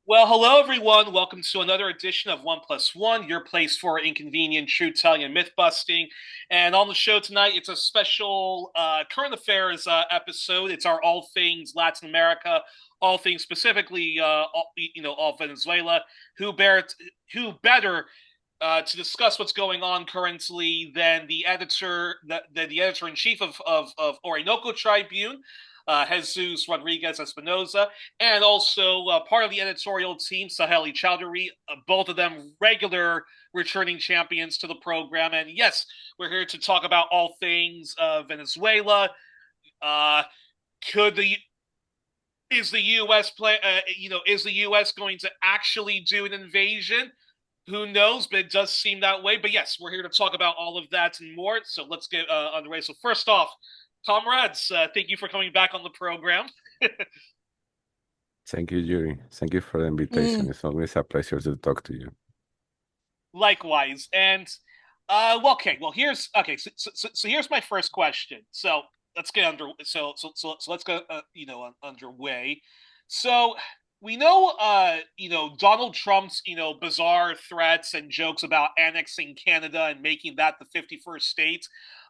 Well, hello everyone. Welcome to another edition of One Plus One, your place for inconvenient truth telling and myth busting. And on the show tonight, it's a special current affairs episode. It's our all things Latin America, all things specifically, all Venezuela. Who bear who better to discuss what's going on currently than the editor in chief of Orinoco Tribune, Jesus Rodriguez Espinoza, and also part of the editorial team, Saheli Chowdhury, both of them regular returning champions to the program. And yes, we're here to talk about all things Venezuela. Uh, could the is the U.S. is the U.S. going to actually do an invasion? Who knows? But it does seem that way. But yes, we're here to talk about all of that and more. So let's get underway. So first off, comrades, thank you for coming back on the program. Thank you, Yuri. Thank you for the invitation. It's always a pleasure to talk to you. Likewise, and okay. Well, here's okay. So here's my first question. So let's get under. So let's go. Underway. So we know, Donald Trump's, bizarre threats and jokes about annexing Canada and making that the 51st state.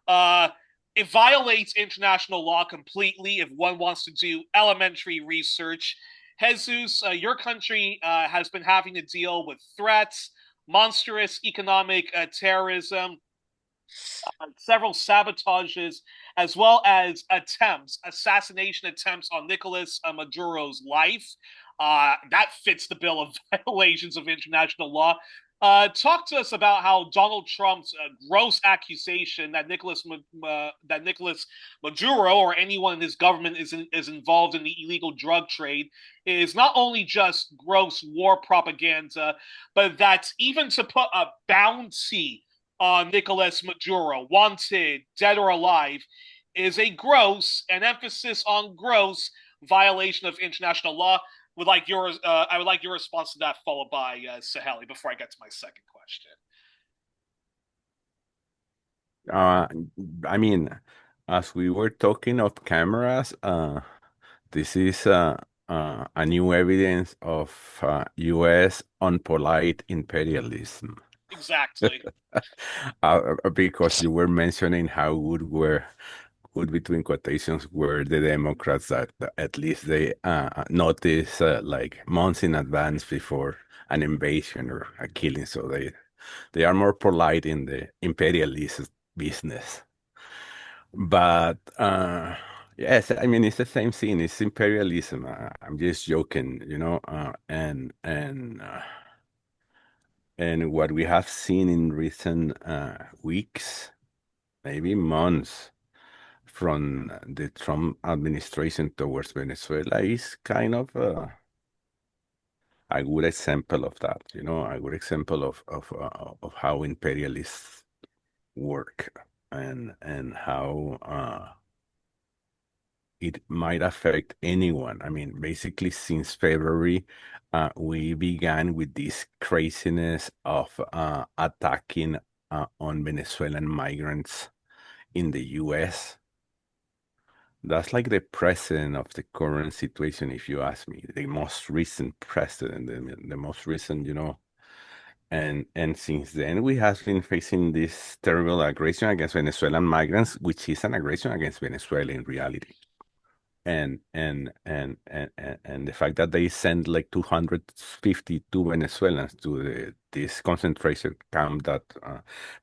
Uh, it violates international law completely if one wants to do elementary research. Jesus, your country has been having to deal with threats, monstrous economic terrorism, several sabotages, as well as assassination attempts on Nicolas Maduro's life. That fits the bill of violations of international law. Talk to us about how Donald Trump's gross accusation that Nicolas Maduro or anyone in his government is involved in the illegal drug trade is not only just gross war propaganda, but that even to put a bounty on Nicolas Maduro, wanted, dead or alive, is an emphasis on gross violation of international law. I would like your response to that, followed by Saheli, before I get to my second question. Uh, I mean, as we were talking off cameras, this is a new evidence of U.S. unpolite imperialism. Exactly. Because you were mentioning how good between quotations were the Democrats that at least they notice like months in advance before an invasion or a killing, so they are more polite in the imperialist business. But yes, I mean it's the same thing. It's imperialism. I'm just joking, and what we have seen in recent weeks, maybe months, from the Trump administration towards Venezuela is kind of a good example of that. A good example of how imperialists work and how it might affect anyone. I mean, basically, since February, we began with this craziness of attacking on Venezuelan migrants in the U.S. That's like the precedent of the current situation, if you ask me. The most recent precedent, the most recent, and since then we have been facing this terrible aggression against Venezuelan migrants, which is an aggression against Venezuela in reality. And the fact that they sent like 252 Venezuelans to this concentration camp that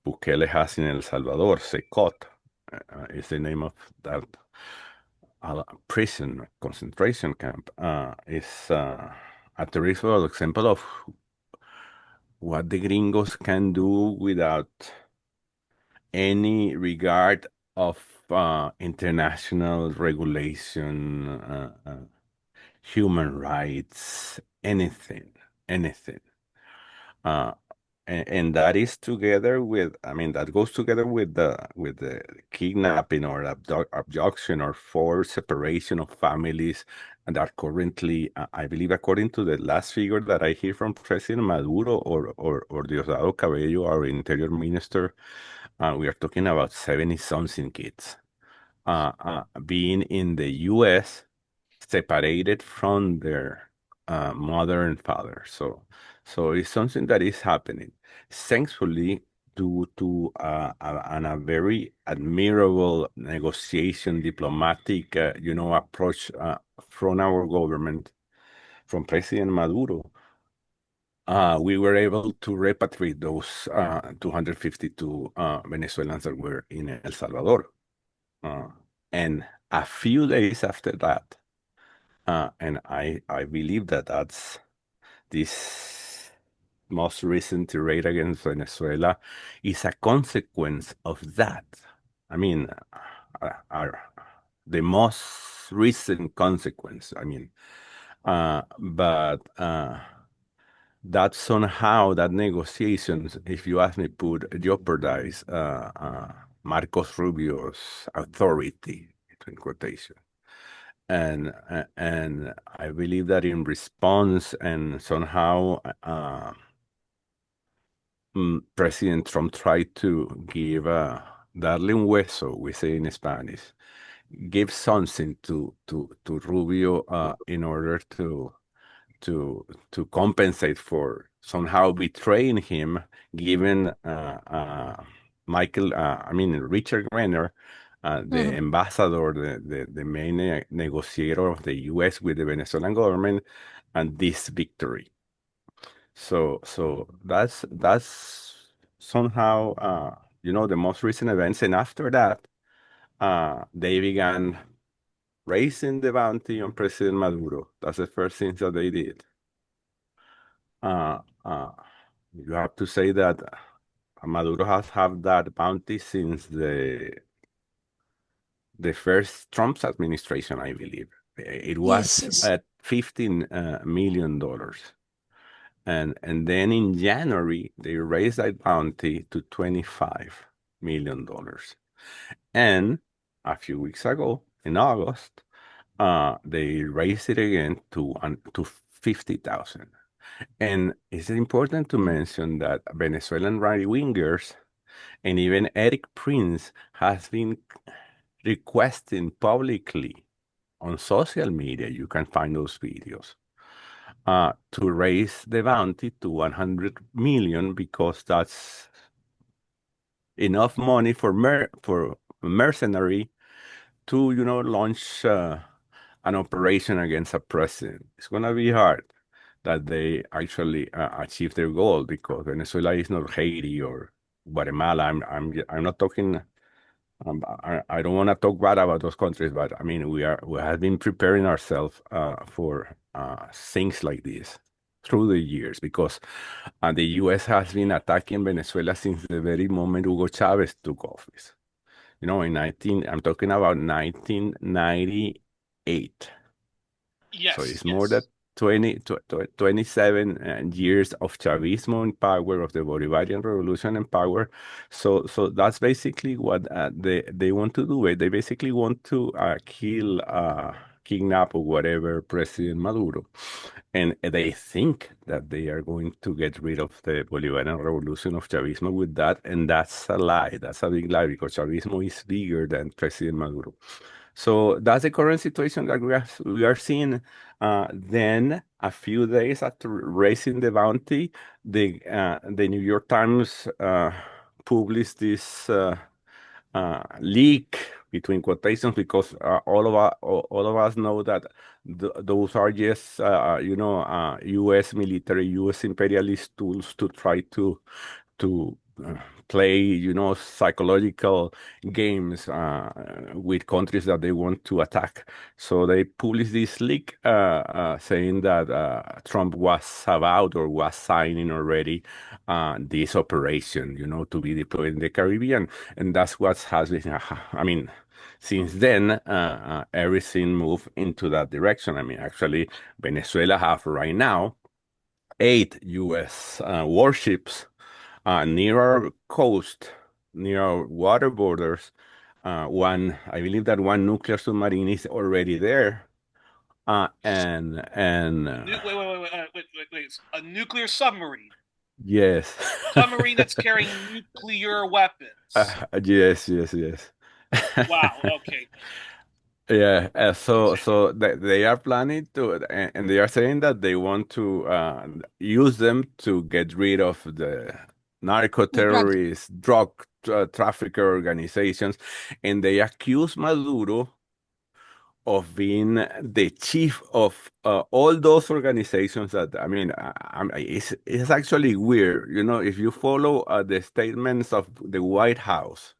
Bukele has in El Salvador, Secot, is the name of that prison concentration camp, is a terrible example of what the gringos can do without any regard of international regulation, human rights, anything. Uh, and that is together with, I mean, that goes together with the kidnapping or abduction or forced separation of families and are currently, I believe, according to the last figure that I hear from President Maduro or Diosdado Cabello, our interior minister, we are talking about 70 something kids being in the U.S. separated from their mother and father. So it's something that is happening. Thankfully, due to a very admirable negotiation, diplomatic, approach from our government, from President Maduro, we were able to repatriate those 252 Venezuelans that were in El Salvador. Uh, and a few days after that, and I believe that that's this most recent raid against Venezuela is a consequence of that. I mean, our, the most recent consequence. I mean, but that somehow that negotiations, if you ask me, would jeopardize Marcos Rubio's authority between quotation. And I believe that in response and somehow President Trump tried to give darle un hueso, we say in Spanish, give something to Rubio in order to compensate for somehow betraying him, given Richard Renner, the Mhm. ambassador, the main negotiator of the U.S. with the Venezuelan government, and this victory. So that's somehow the most recent events, and after that, they began raising the bounty on President Maduro. That's the first thing that they did. Uh, uh, you have to say that Maduro has had that bounty since the first Trump's administration, I believe. It Yes, was yes. at $15 million. And then in January, they raised that bounty to $25 million. And a few weeks ago, in August, they raised it again to 50,000. And it's important to mention that Venezuelan right-wingers and even Erik Prince has been requesting publicly on social media, you can find those videos, to raise the bounty to 100 million because that's enough money for mercenary to, launch an operation against a president. It's going to be hard that they actually achieve their goal because Venezuela is not Haiti or Guatemala. I'm not talking. I don't want to talk bad about those countries, but I mean we have been preparing ourselves for things like this through the years because the U.S. has been attacking Venezuela since the very moment Hugo Chavez took office. I'm talking about 1998. So Yes, it's more than yes. 27 years of Chavismo in power, of the Bolivarian Revolution in power. So that's basically what they want to do. They basically want to kill, kidnap, or whatever President Maduro. And they think that they are going to get rid of the Bolivarian Revolution of Chavismo with that. And that's a lie. That's a big lie because Chavismo is bigger than President Maduro. So that's the current situation that we are seeing. Then a few days after raising the bounty, the New York Times published this leak between quotations because all of us know that those are just U.S. military, U.S. imperialist tools to try to play, psychological games with countries that they want to attack. So they published this leak saying that Trump was about or was signing already this operation, to be deployed in the Caribbean. And that's what has been, I mean, since then, everything moved into that direction. I mean, actually, Venezuela have right now 8 U.S. Warships near our coast, near our water borders. I believe that one nuclear submarine is already there. And Wait. A nuclear submarine. yes, Submarine that's carrying nuclear weapons. yes, yes, yes. Wow. Okay. Yeah, so they are planning to, and they are saying that they want to use them to get rid of the narco The drugs. terrorists, drug trafficker organizations, and they accuse Maduro of being the chief of all those organizations. That I mean, it's actually weird, you know, if you follow the statements of the White House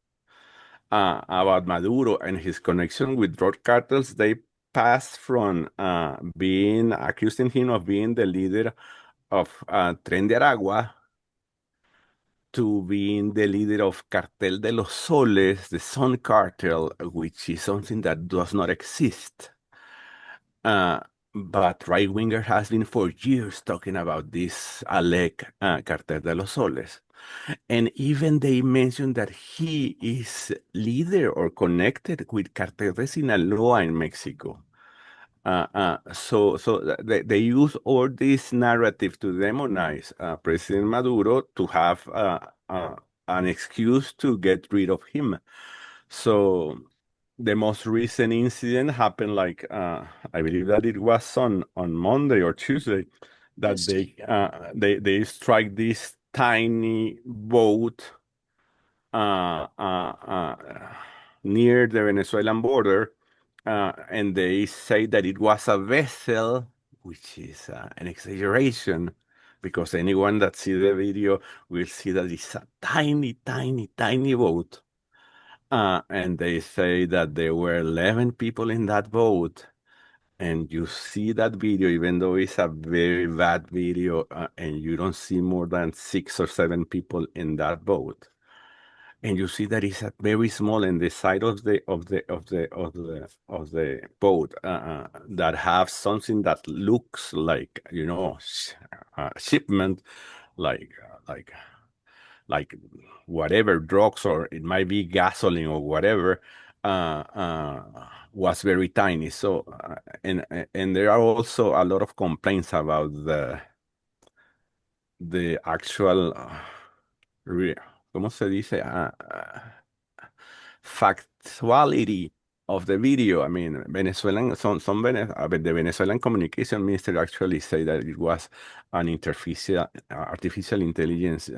about Maduro and his connection with drug cartels. They passed from being accusing him of being the leader of Tren de Aragua to being the leader of Cartel de los Soles, the Sun Cartel, which is something that does not exist. Uh, but right winger has been for years talking about this alleged Cartel de los Soles. And even they mentioned that he is leader or connected with Cartel de Sinaloa in Mexico. They use all this narrative to demonize President Maduro to have an excuse to get rid of him. So the most recent incident happened like I believe that it was on Monday or Tuesday that Yes. they strike this tiny boat near the Venezuelan border, and they say that it was a vessel, which is an exaggeration, because anyone that sees the video will see that it's a tiny, tiny, tiny boat. And they say that there were 11 people in that boat. And you see that video, even though it's a very bad video, and you don't see more than 6 or 7 people in that boat, and you see that it's a very small in the side of the boat that have something that looks like, you know, shipment, like like whatever drugs, or it might be gasoline or whatever, was very tiny. So and there are also a lot of complaints about the actual ¿cómo se dice? Factuality of the video. I mean, the Venezuelan communication minister actually said that it was an artificial intelligence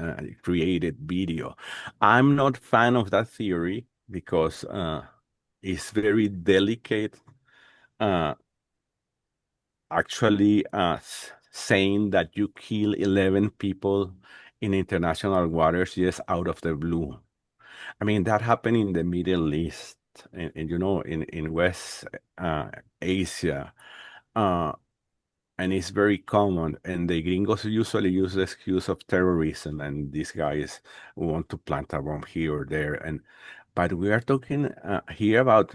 created video. I'm not fan of that theory because it's very delicate. Uh, Actually, saying that you kill 11 people in international waters just out of the blue. I mean, that happened in the Middle East, and you know, in West uh, Asia, uh, and it's very common. And the gringos usually use the excuse of terrorism, and these guys want to plant a bomb here or there. But we are talking here about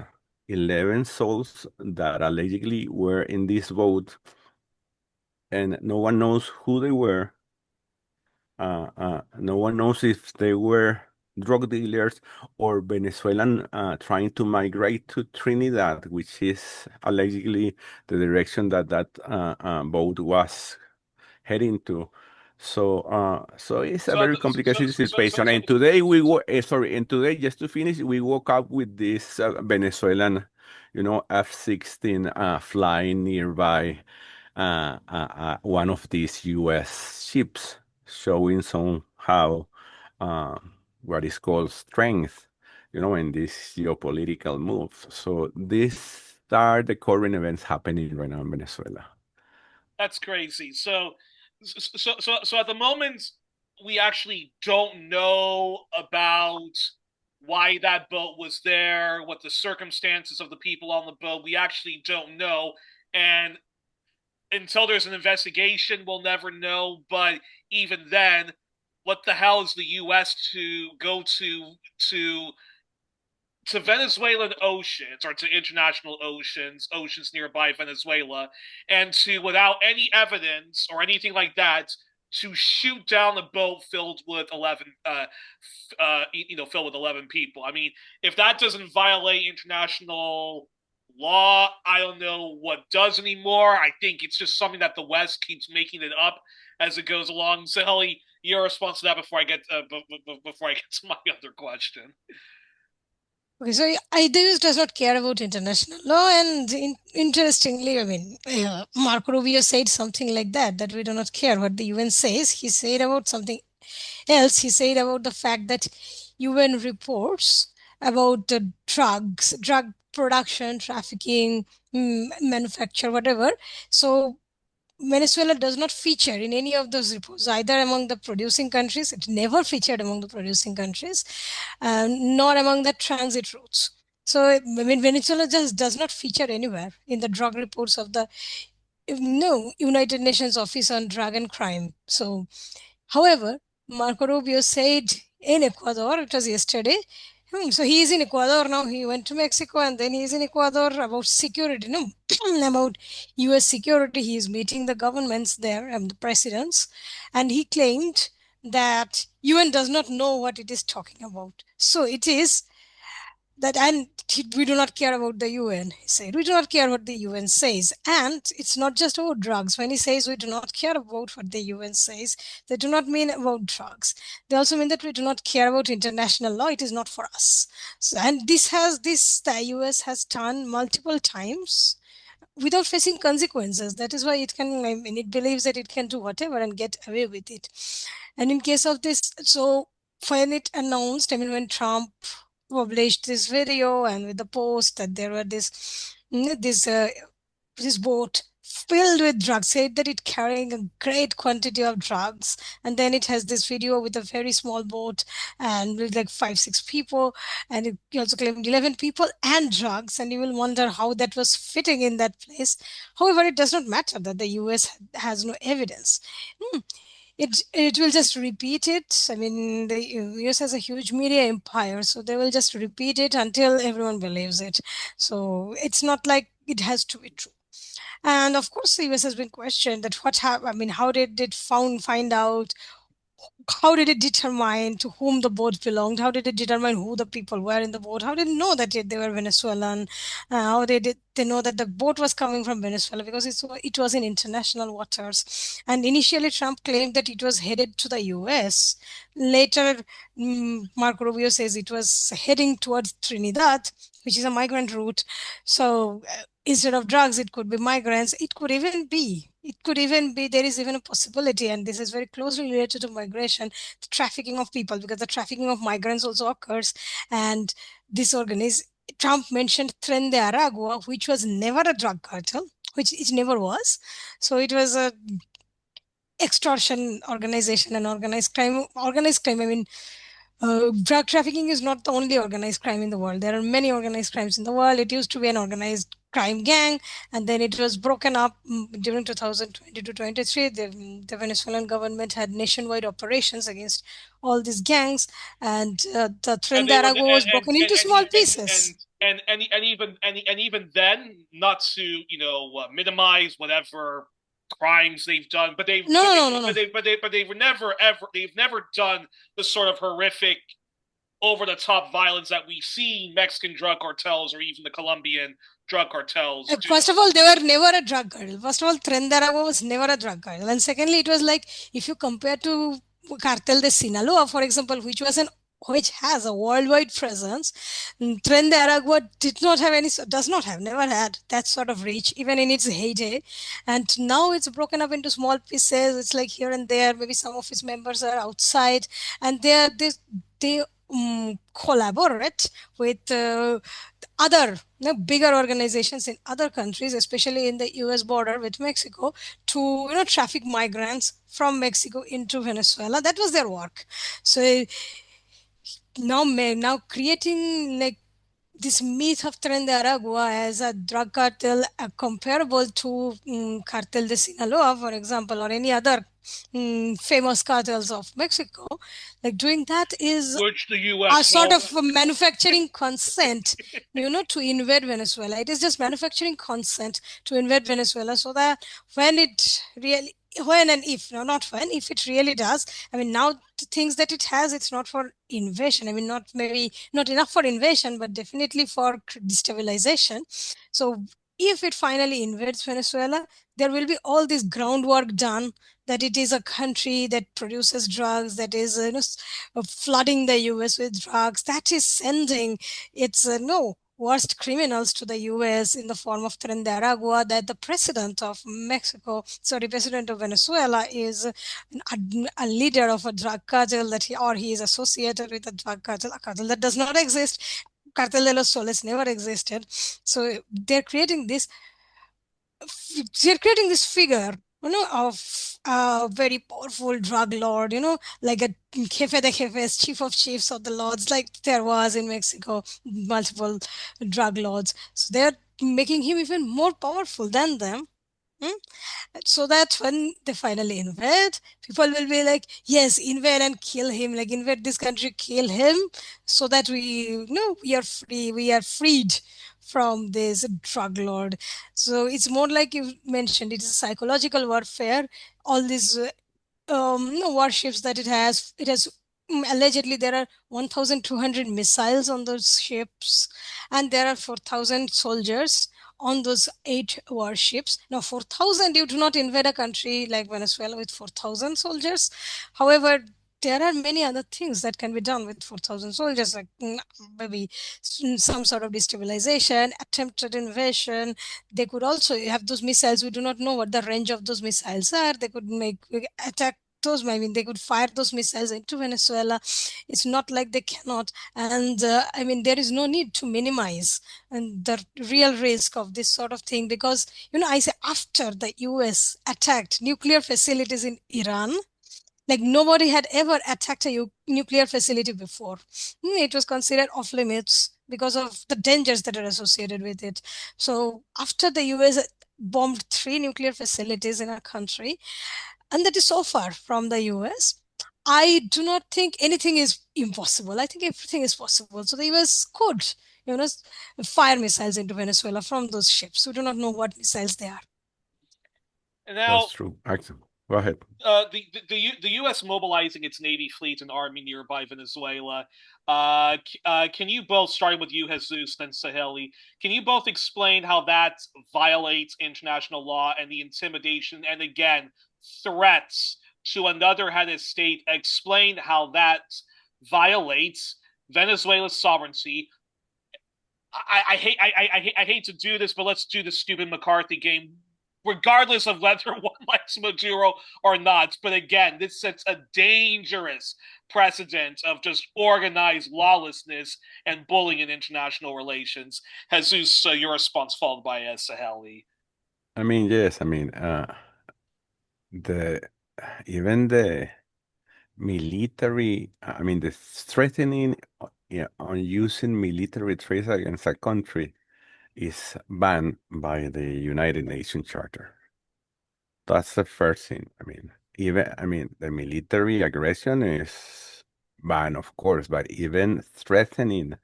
11 souls that allegedly were in this boat, and no one knows who they were. No one knows if they were drug dealers or Venezuelan trying to migrate to Trinidad, which is allegedly the direction that boat was heading to. So it's a So, very complicated so, situation. And today and today, just to finish, we woke up with this Venezuelan, you know, F-16 flying nearby one of these U.S. ships, showing somehow uh, what is called strength, you know, in this geopolitical move. So these are the current events happening right now in Venezuela. that's crazy. So at the moment, we actually don't know about why that boat was there, what the circumstances of the people on the boat. We actually don't know, and until there's an investigation, we'll never know. But even then, what the hell is the U.S. to go to Venezuelan oceans or to international oceans nearby Venezuela, and to, without any evidence or anything like that, to shoot down a boat filled with 11, filled with 11 people. I mean, if that doesn't violate international law, I don't know what does anymore. I think it's just something that the West keeps making it up as it goes along. So, Helly, your response to that before I get to my other question. Okay, so the US does not care about international law, and interestingly, I mean, Marco Rubio said something like that, that we do not care what the UN says. He said about something else. He said about the fact that UN reports about the drug production, trafficking, manufacture, whatever. So Venezuela does not feature in any of those reports, either among the producing countries. It never featured among the producing countries, nor among the transit routes. So, I mean, Venezuela just does not feature anywhere in the drug reports of the no United Nations Office on Drug and Crime. So, however, Marco Rubio said in Ecuador, it was yesterday. So he is in Ecuador now. He went to Mexico and then he is in Ecuador about security, no, about US security. He is meeting the governments there and the presidents. And he claimed that UN does not know what it is talking about. So it is that, and we do not care about the UN. He said we do not care what the UN says, and it's not just about drugs. When he says we do not care about what the UN says, they do not mean about drugs. They also mean that we do not care about international law. It is not for us. So, and this the US has done multiple times without facing consequences. That is why it can, I mean, it believes that it can do whatever and get away with it. And in case of this, so when it announced, I mean, when Trump published this video and with the post that there were this boat filled with drugs, said that it carrying a great quantity of drugs, and then it has this video with a very small boat and with like 5 6 people, and it also claimed 11 people and drugs, and you will wonder how that was fitting in that place. However, it does not matter that the US has no evidence. It will just repeat it. I mean, the US has a huge media empire, so they will just repeat it until everyone believes it. So it's not like it has to be true. And of course, the US has been questioned that I mean, how did it find out? How did it determine to whom the boat belonged? How did it determine who the people were in the boat? How did it know that they were Venezuelan? How did they know that the boat was coming from Venezuela? Because it was in international waters. And initially, Trump claimed that it was headed to the US. Later, Marco Rubio says it was heading towards Trinidad, which is a migrant route. So instead of drugs, it could be migrants. It could even be, there is even a possibility, and this is very closely related to migration, the trafficking of people, because the trafficking of migrants also occurs. And this organization, Trump mentioned Tren de Aragua, which was never a drug cartel, which it never was. So it was a extortion organization and organized crime. Organized crime, I mean, drug trafficking is not the only organized crime in the world. There are many organized crimes in the world. It used to be an organized crime gang, and then it was broken up during 2020 to 23. The Venezuelan government had nationwide operations against all these gangs, and the Tren And de they were Aragua was broken into small pieces. and even then, not to minimize whatever crimes they've done, but No, no, no, no, no. they've never done the sort of horrific over the top violence that we see Mexican drug cartels or even the Colombian drug cartels do. First of all, they were never a drug cartel. First of all, Tren de Aragua was never a drug cartel. And secondly, it was like, if you compare to Cartel de Sinaloa, for example, which has a worldwide presence, Tren de Aragua does not have, never had that sort of reach, even in its heyday. And now it's broken up into small pieces. It's like here and there, maybe some of its members are outside, and they collaborate with other bigger organizations in other countries, especially in the US border with Mexico, to traffic migrants from Mexico into Venezuela. That was their work. So now creating like this myth of Tren de Aragua as a drug cartel comparable to Cartel de Sinaloa, for example, or any other famous cartels of Mexico, like doing that is Which the a U.S. sort of a manufacturing consent, to invade Venezuela. It is just manufacturing consent to invade Venezuela, so that when it really, when and if, no, not when, if it really does, I mean, now the things that it has, it's not for invasion. I mean, not maybe not enough for invasion, but definitely for destabilization. So if it finally invades Venezuela, there will be all this groundwork done that it is a country that produces drugs, that is flooding the US with drugs, that is sending its no worst criminals to the US in the form of Tren de Aragua, that the president of president of Venezuela is a leader of a drug cartel, that he is associated with a drug cartel, a cartel that does not exist. Cartel de los Soles never existed. So they're creating this figure, of a very powerful drug lord, like a jefe de jefes, chief of chiefs of the lords, like there was in Mexico, multiple drug lords. So they're making him even more powerful than them. Hmm? So that when they finally invade, people will be like, yes, invade and kill him, like invade this country, kill him, so that we are free, we are freed from this drug lord. So it's more like you mentioned, it is psychological warfare. All these warships that it has allegedly there are 1200 missiles on those ships, and there are 4000 soldiers on those 8 warships. Now 4000, you do not invade a country like Venezuela with 4000 soldiers. However, there are many other things that can be done with 4000 soldiers, like maybe some sort of destabilization, attempted invasion. They could also have those missiles. We do not know what the range of those missiles are. They could make attack those. I mean, they could fire those missiles into Venezuela. It's not like they cannot. And I mean, there is no need to minimize and the real risk of this sort of thing, because I say after the US attacked nuclear facilities in Iran, like nobody had ever attacked a nuclear facility before. It was considered off limits because of the dangers that are associated with it. So after the US bombed 3 nuclear facilities in our country, and that is so far from the US, I do not think anything is impossible. I think everything is possible. So the US could, fire missiles into Venezuela from those ships. We do not know what missiles they are. And That's now, true. Axel, go ahead. the U.S. mobilizing its Navy fleet and army nearby Venezuela. Can you both, starting with you, Jesus, then Saheli, can you both explain how that violates international law and the intimidation and, again, threats to another head of state? Explain how that violates Venezuela's sovereignty. I hate to do this, but let's do the stupid McCarthy game, regardless of whether one likes Maduro or not. But again, this sets a dangerous precedent of just organized lawlessness and bullying in international relations. Jesus, your response followed by Saheli. I mean, yes, I mean, the even the military, I mean, the threatening on using military threats against a country is banned by the United Nations Charter. That's the first thing. I mean, the military aggression is banned, of course, but even threatening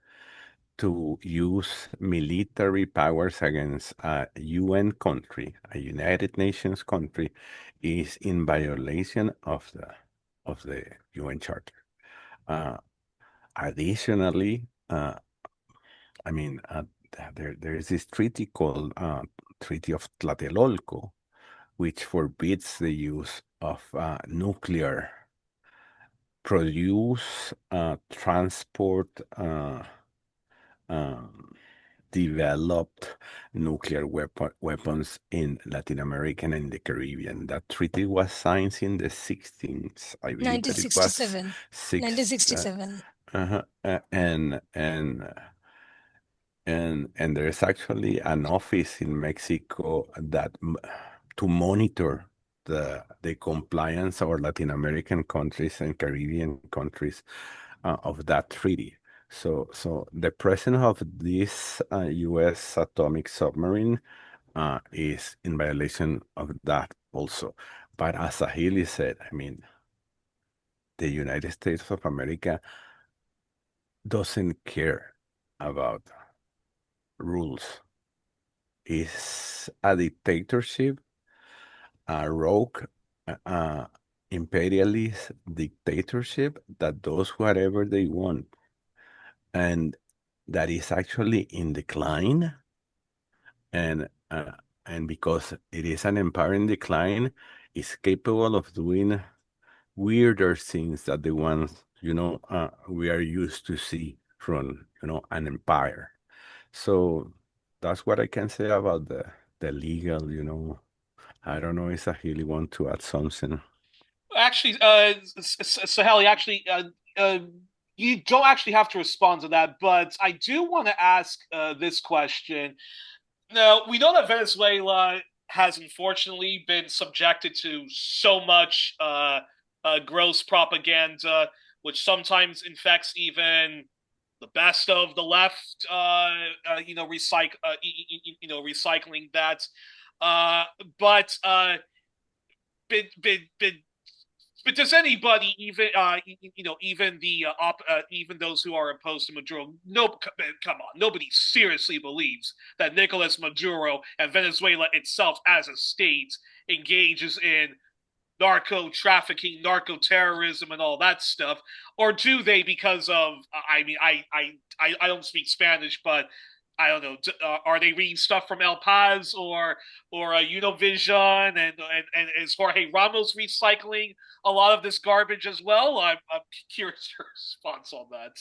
to use military powers against a UN country, a United Nations country, is in violation of the UN Charter. Additionally, I mean, there is this treaty called Treaty of Tlatelolco, which forbids the use of nuclear produce, transport, developed nuclear weapons in Latin America and in the Caribbean. That treaty was signed in the 16th, I believe that it was 1967. six, 1967. and there is actually an office in Mexico that to monitor the compliance of Latin American countries and Caribbean countries of that treaty. So the presence of this U.S. atomic submarine is in violation of that also. But as Sahili said, I mean, the United States of America doesn't care about rules. It's a dictatorship, a rogue imperialist dictatorship that does whatever they want, and that is actually in decline. And uh, and because it is an empire in decline, it's capable of doing weirder things than the ones, we are used to see from, an empire. So that's what I can say about the legal, I don't know if Sahili want to add something. Actually, Saheli, actually, you don't actually have to respond to that, but I do want to ask this question. Now, we know that Venezuela has unfortunately been subjected to so much gross propaganda, which sometimes infects even the best of the left. Recycling that. Uh, but but but does anybody, even the even those who are opposed to Maduro, no, come on, nobody seriously believes that Nicolas Maduro and Venezuela itself as a state engages in narco-trafficking, narco-terrorism, and all that stuff, or do they? Because of, I mean, I don't speak Spanish, but I don't know. Are they reading stuff from El Paz or Univision, and is Jorge Ramos recycling a lot of this garbage as well? I'm curious your response on that.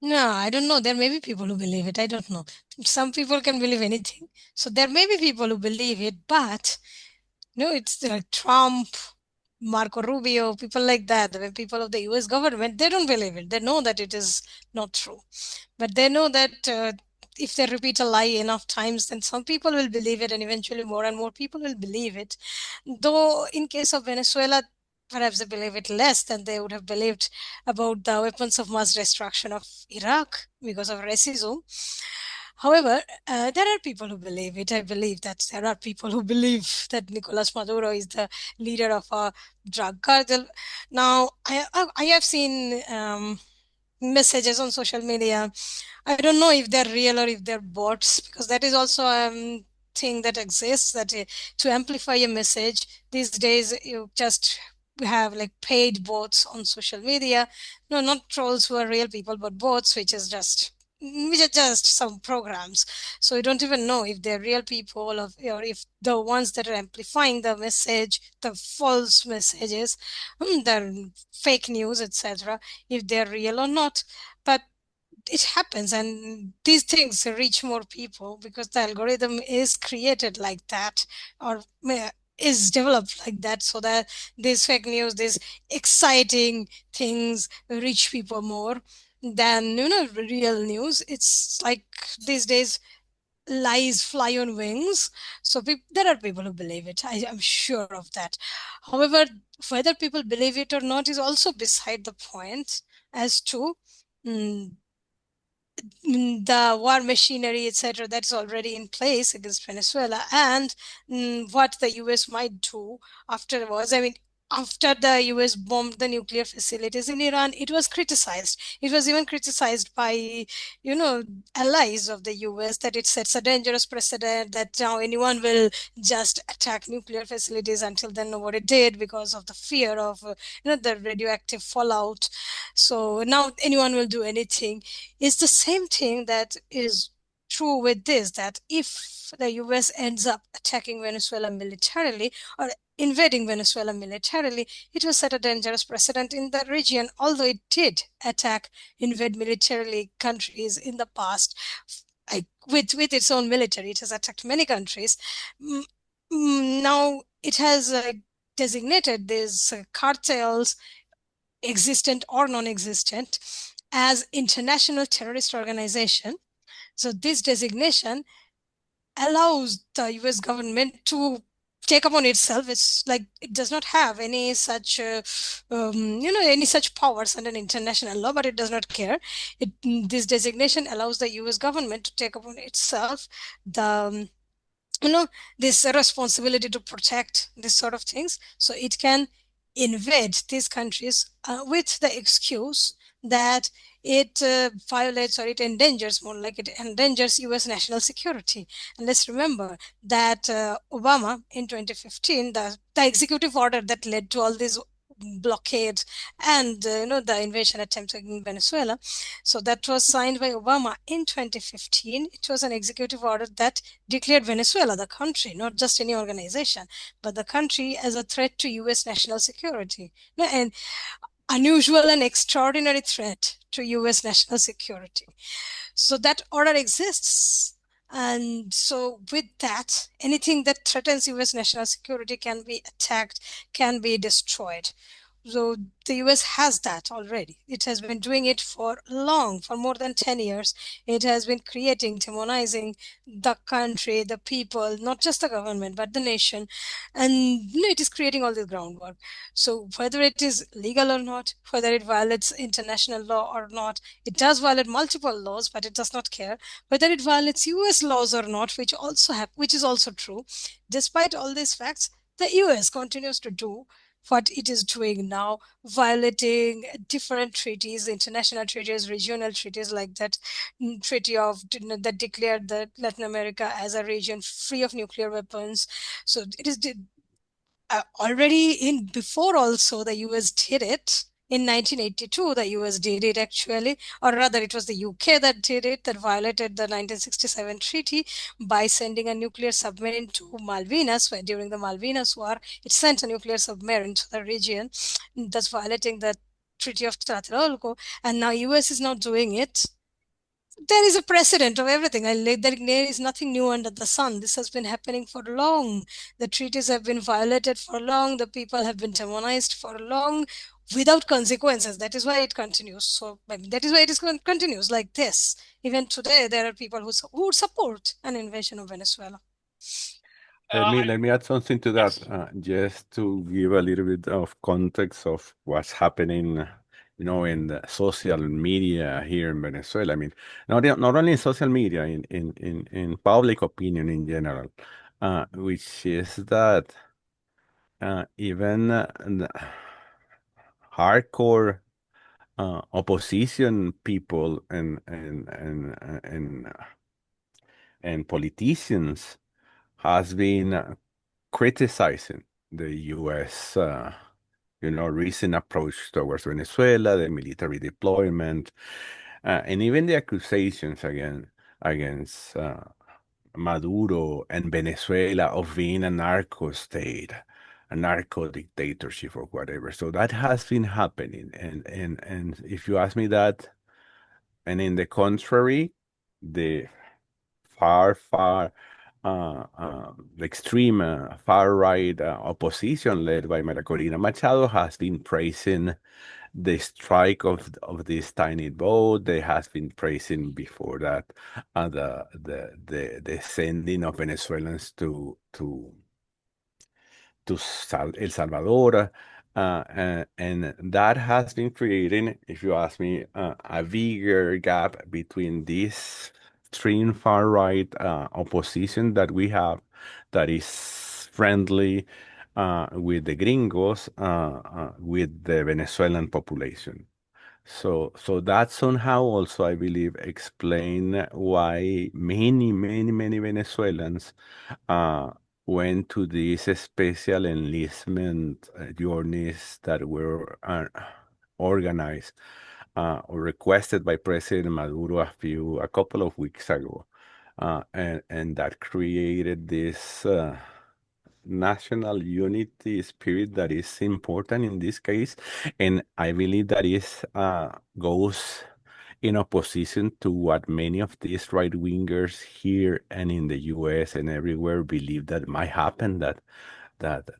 No, I don't know. There may be people who believe it. I don't know. Some people can believe anything. So there may be people who believe it, but no, it's like Trump, Marco Rubio, people like that, the people of the US government, they don't believe it. They know that it is not true. But they know that if they repeat a lie enough times, then some people will believe it, and eventually more and more people will believe it. Though, in case of Venezuela, perhaps they believe it less than they would have believed about the weapons of mass destruction of Iraq because of racism. However, there are people who believe it. I believe that there are people who believe that Nicolas Maduro is the leader of a drug cartel. Now, I have seen messages on social media. I don't know if they're real or if they're bots, because that is also a thing that exists, that to amplify a message these days you just have like paid bots on social media. No, not trolls who are real people, but bots which are just some programs. So you don't even know if they're real people, or if the ones that are amplifying the message, the false messages, the fake news, etc., if they're real or not. But it happens, and these things reach more people because the algorithm is created like that, or is developed like that, so that these fake news, these exciting things reach people more than real news. It's like these days lies fly on wings. So there are people who believe it. I'm sure of that. However, whether people believe it or not is also beside the point, as to mm, the war machinery, etc., that's already in place against Venezuela, and what the US might do afterwards. I mean, after the US bombed the nuclear facilities in Iran, it was criticized. It was even criticized by, allies of the US, that it sets a dangerous precedent, that now anyone will just attack nuclear facilities. Until then, nobody did because of the fear of, the radioactive fallout. So now anyone will do anything. It's the same thing that is true with this, that if the US ends up attacking Venezuela militarily or invading Venezuela militarily, it will set a dangerous precedent in the region, although it did invade militarily countries in the past. With its own military, it has attacked many countries. Now it has designated these cartels, existent or non-existent, as international terrorist organization. So this designation allows the US government to take upon itself. It's like it does not have any such any such powers under international law, but it does not care. This designation allows the US government to take upon itself the this responsibility to protect this sort of things. So it can invade these countries with the excuse that it violates, or it endangers, more like it endangers US national security. And let's remember that Obama in 2015, the executive order that led to all these blockade and the invasion attempt in Venezuela. So that was signed by Obama in 2015. It was an executive order that declared Venezuela, the country, not just any organization, but the country, as a threat to U.S. national security. And unusual and extraordinary threat to U.S. national security. So that order exists. And so, with that, anything that threatens US national security can be attacked, can be destroyed. So the US has that already. It has been doing it for long, for more than 10 years. It has been creating, demonizing the country, the people, not just the government, but the nation. And it is creating all this groundwork. So whether it is legal or not, whether it violates international law or not, it does violate multiple laws, but it does not care. Whether it violates US laws or not, which is also true. Despite all these facts, the US continues to do what it is doing now, violating different treaties, international treaties, regional treaties like that treaty that declared that Latin America as a region free of nuclear weapons. So it is already in before also the US did it. In 1982, the US did it actually, or rather, it was the UK that did it, that violated the 1967 treaty by sending a nuclear submarine to Malvinas. Where during the Malvinas War, it sent a nuclear submarine to the region, thus violating the Treaty of Tlatelolco. And now US is now doing it. There is a precedent of everything. There is nothing new under the sun. This has been happening for long. The treaties have been violated for long. The people have been demonized for long without consequences. That is why it continues. So that is why it continues like this. Even today, there are people who support an invasion of Venezuela. Let me add something to that, Yes. just to give a little bit of context of what's happening, in the social media here in Venezuela. I mean, not only in social media, in public opinion in general, which is that even the hardcore opposition people and politicians has been criticizing the U.S. Recent approach towards Venezuela, the military deployment, and even the accusations against Maduro and Venezuela of being a narco state, a narco dictatorship or whatever. So that has been happening. And if you ask me that, and in the contrary, the far the extreme far right opposition led by Maria Corina Machado has been praising the strike of this tiny boat. They has been praising before that the sending of Venezuelans to El Salvador. And that has been creating, if you ask me, a bigger gap between this extreme far right opposition that we have, that is friendly with the gringos, with the Venezuelan population. So that somehow also, I believe, explain why many Venezuelans uh, went to these special enlistment journeys that were organized or requested by President Maduro a couple of weeks ago, and that created this national unity spirit that is important in this case, and I believe that is goes in opposition to what many of these right wingers here and in the U.S. and everywhere believe that might happen, that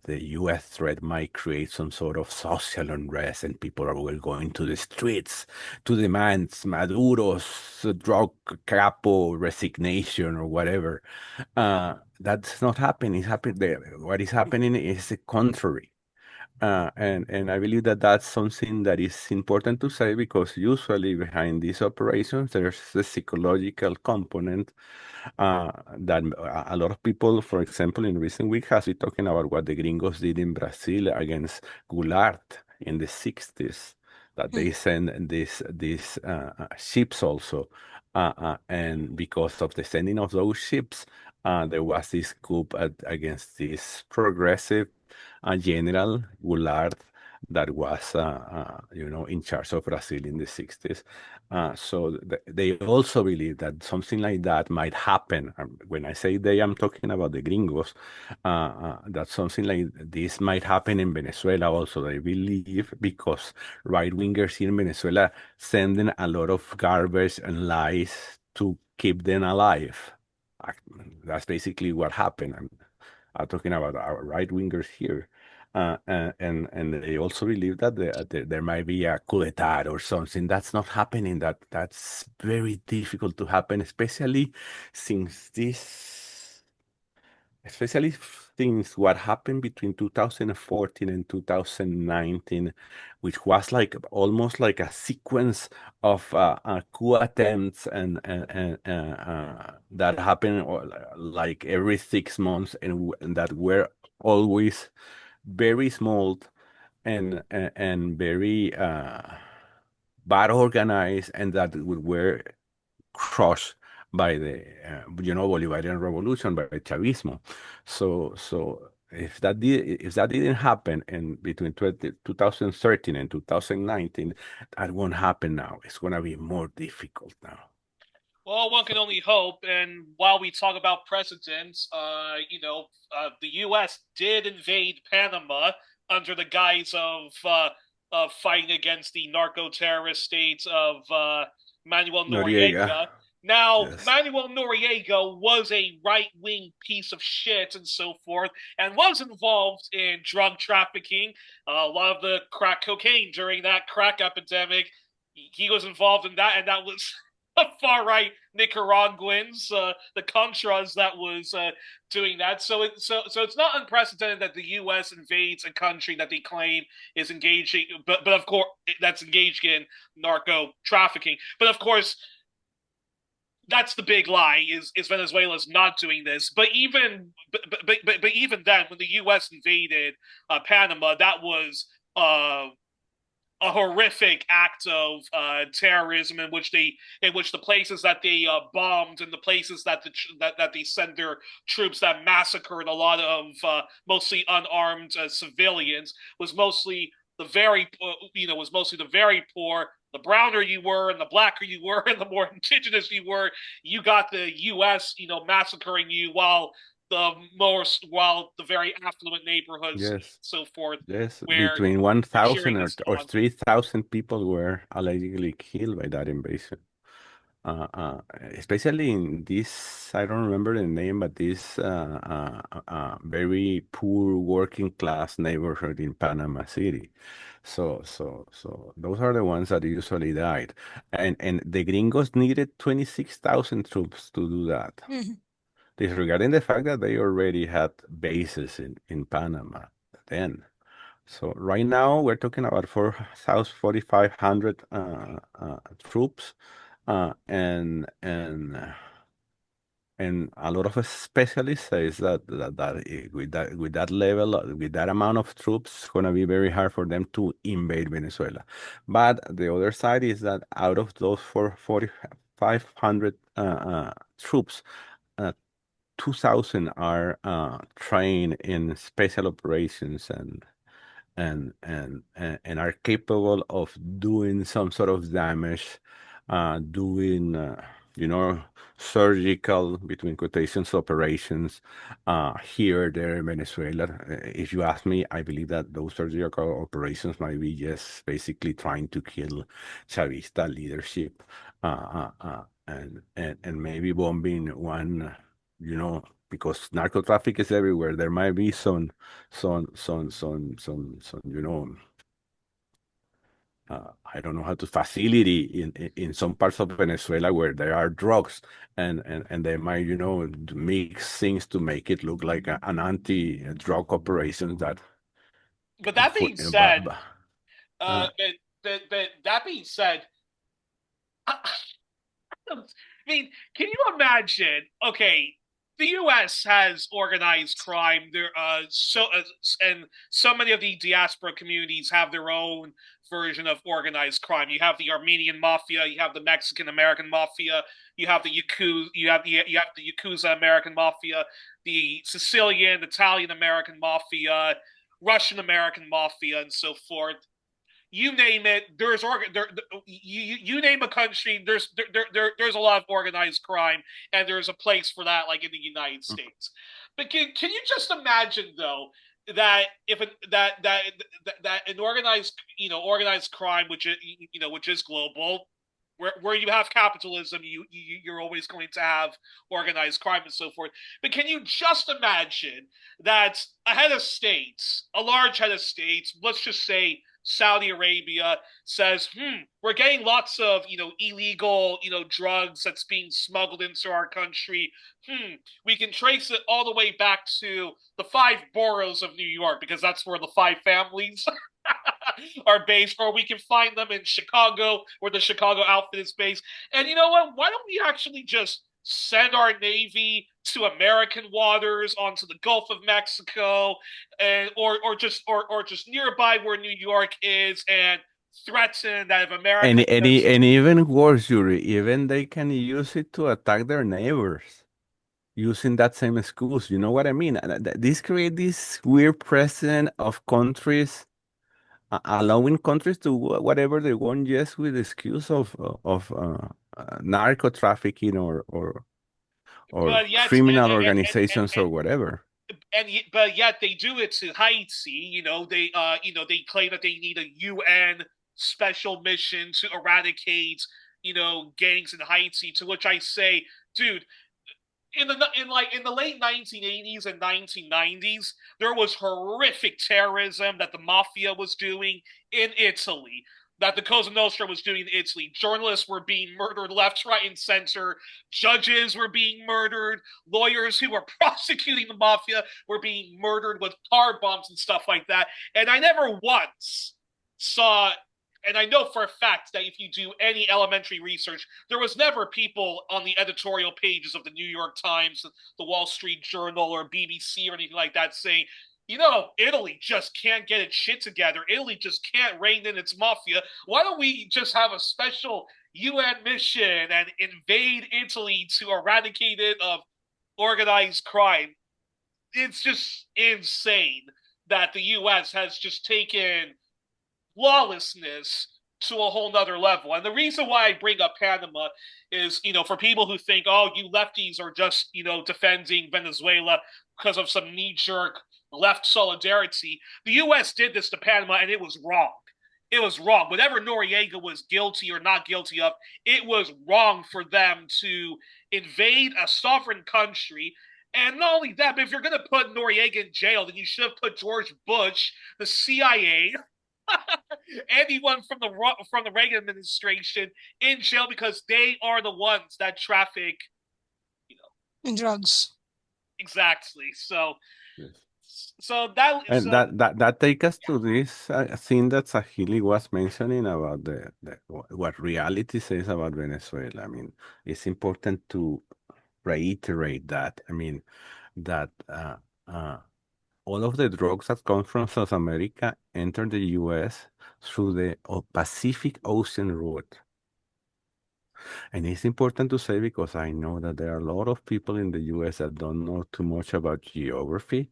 the U.S. threat might create some sort of social unrest and people are going to the streets to demand Maduro's drug capo resignation or whatever. That's not happening. What is happening is the contrary. And I believe that that's something that is important to say, because usually behind these operations there's a psychological component that a lot of people, for example, in recent weeks, has been talking about what the gringos did in Brazil against Goulart in the 60s, that they send these ships also. And because of the sending of those ships, there was this coup against this progressive general Goulart that was, in charge of Brazil in the 60s. So they also believe that something like that might happen. When I say they, I'm talking about the gringos, that something like this might happen in Venezuela also. They believe because right-wingers in Venezuela sending a lot of garbage and lies to keep them alive. That's basically what happened. I'm talking about our right-wingers here. And they also believe that there might be a coup d'etat or something. That's not happening. That's very difficult to happen, since this, especially since what happened between 2014 and 2019, which was like almost like a sequence of coup attempts and that happened like every 6 months, and that were always very small and very bad organized, and that were crushed by the Bolivarian revolution, by Chavismo. So if that didn't happen in between 2013 and 2019, that won't happen now. It's gonna be more difficult now. Well, one can only hope. And while we talk about precedents, the U.S. did invade Panama under the guise of fighting against the narco-terrorist state of Manuel Noriega, Noriega. Now, yes, Manuel Noriega was a right-wing piece of shit and so forth, and was involved in drug trafficking, a lot of the crack cocaine during that crack epidemic. He was involved in that, and that was far right Nicaraguans, the Contras that was doing that. So it's not unprecedented that the U.S. invades a country that they claim is engaging, but of course that's engaged in narco trafficking. But of course, that's the big lie is Venezuela's not doing this. But even then, when the U.S. invaded Panama, that was a horrific act of terrorism in which the places that they bombed and the places that they sent their troops that massacred a lot of mostly unarmed civilians was mostly the very was mostly the very poor. The browner you were and the blacker you were and the more indigenous you were, you got the U.S. Massacring you while the very affluent neighborhoods yes. so forth Yes, where between 1,000 security is or gone. 3,000 people were allegedly killed by that invasion. Especially in this, I don't remember the name, but this very poor working class neighborhood in Panama City. So those are the ones that usually died, and the gringos needed 26,000 troops to do that. Mhm. Disregarding the fact that they already had bases in Panama then. So right now we're talking about 4,500 troops, and a lot of specialists says that with that level, with that amount of troops, it's gonna be very hard for them to invade Venezuela. But the other side is that out of those 4,500 troops, uh, 2,000 are trained in special operations and are capable of doing some sort of damage, doing you know surgical between quotations operations here there in Venezuela. If you ask me, I believe that those surgical operations might be just basically trying to kill Chavista leadership, and maybe bombing one, because narco traffic is everywhere. There might be some I don't know how to facility in some parts of Venezuela where there are drugs, and they might mix things to make it look like an anti-drug operation that But that for, being said, uh, but that being said, I mean, can you imagine? Okay, the U.S. has organized crime. And so many of the diaspora communities have their own version of organized crime. You have the Armenian mafia, you have the Mexican American mafia, you have the Yakuza American mafia, the Sicilian Italian American mafia. Russian American mafia and so forth. You name it, you name a country, there's a lot of organized crime, and there's a place for that, like in the United States. But can you just imagine though that if that an organized crime, which is global, where you have capitalism, you're always going to have organized crime and so forth. But can you just imagine that a large head of states, let's just say Saudi Arabia, says, we're getting lots of, illegal, drugs that's being smuggled into our country. We can trace it all the way back to the 5 boroughs of New York, because that's where the 5 families are based, or we can find them in Chicago, where the Chicago outfit is based. And you know what? Why don't we actually just send our Navy to American waters, onto the Gulf of Mexico, and or just nearby where New York is, and threaten that if America and even worse, Yuri, even they can use it to attack their neighbors using that same excuse. You know what I mean? This create this weird precedent of countries allowing countries to whatever they want, just with the excuse of narco trafficking or but yet criminal organizations or whatever. But yet they do it to Haiti. They claim that they need a UN special mission to eradicate gangs in Haiti. To which I say, dude, in the late 1980s and 1990s, there was horrific terrorism that the mafia was doing in Italy, that the Cosa Nostra was doing in Italy. Journalists were being murdered left, right, and center. Judges were being murdered. Lawyers who were prosecuting the mafia were being murdered with car bombs and stuff like that. And I never once saw, and I know for a fact that if you do any elementary research, there was never people on the editorial pages of the New York Times, the Wall Street Journal, or BBC or anything like that saying, Italy just can't get its shit together. Italy just can't rein in its mafia. Why don't we just have a special UN mission and invade Italy to eradicate it of organized crime? It's just insane that the US has just taken lawlessness to a whole nother level. And the reason why I bring up Panama is, for people who think, oh, you lefties are just, defending Venezuela because of some knee-jerk left solidarity. The U.S. did this to Panama, and it was wrong. It was wrong. Whatever Noriega was guilty or not guilty of, it was wrong for them to invade a sovereign country. And not only that, but if you're going to put Noriega in jail, then you should have put George Bush, the CIA, anyone from the Reagan administration in jail, because they are the ones that traffic, drugs. Exactly. So, yes. So that take us to this thing that Sahili was mentioning about what reality says about Venezuela. I mean, it's important to reiterate that. I mean, that all of the drugs that come from South America enter the U.S. through the Pacific Ocean route. And it's important to say, because I know that there are a lot of people in the U.S. that don't know too much about geography,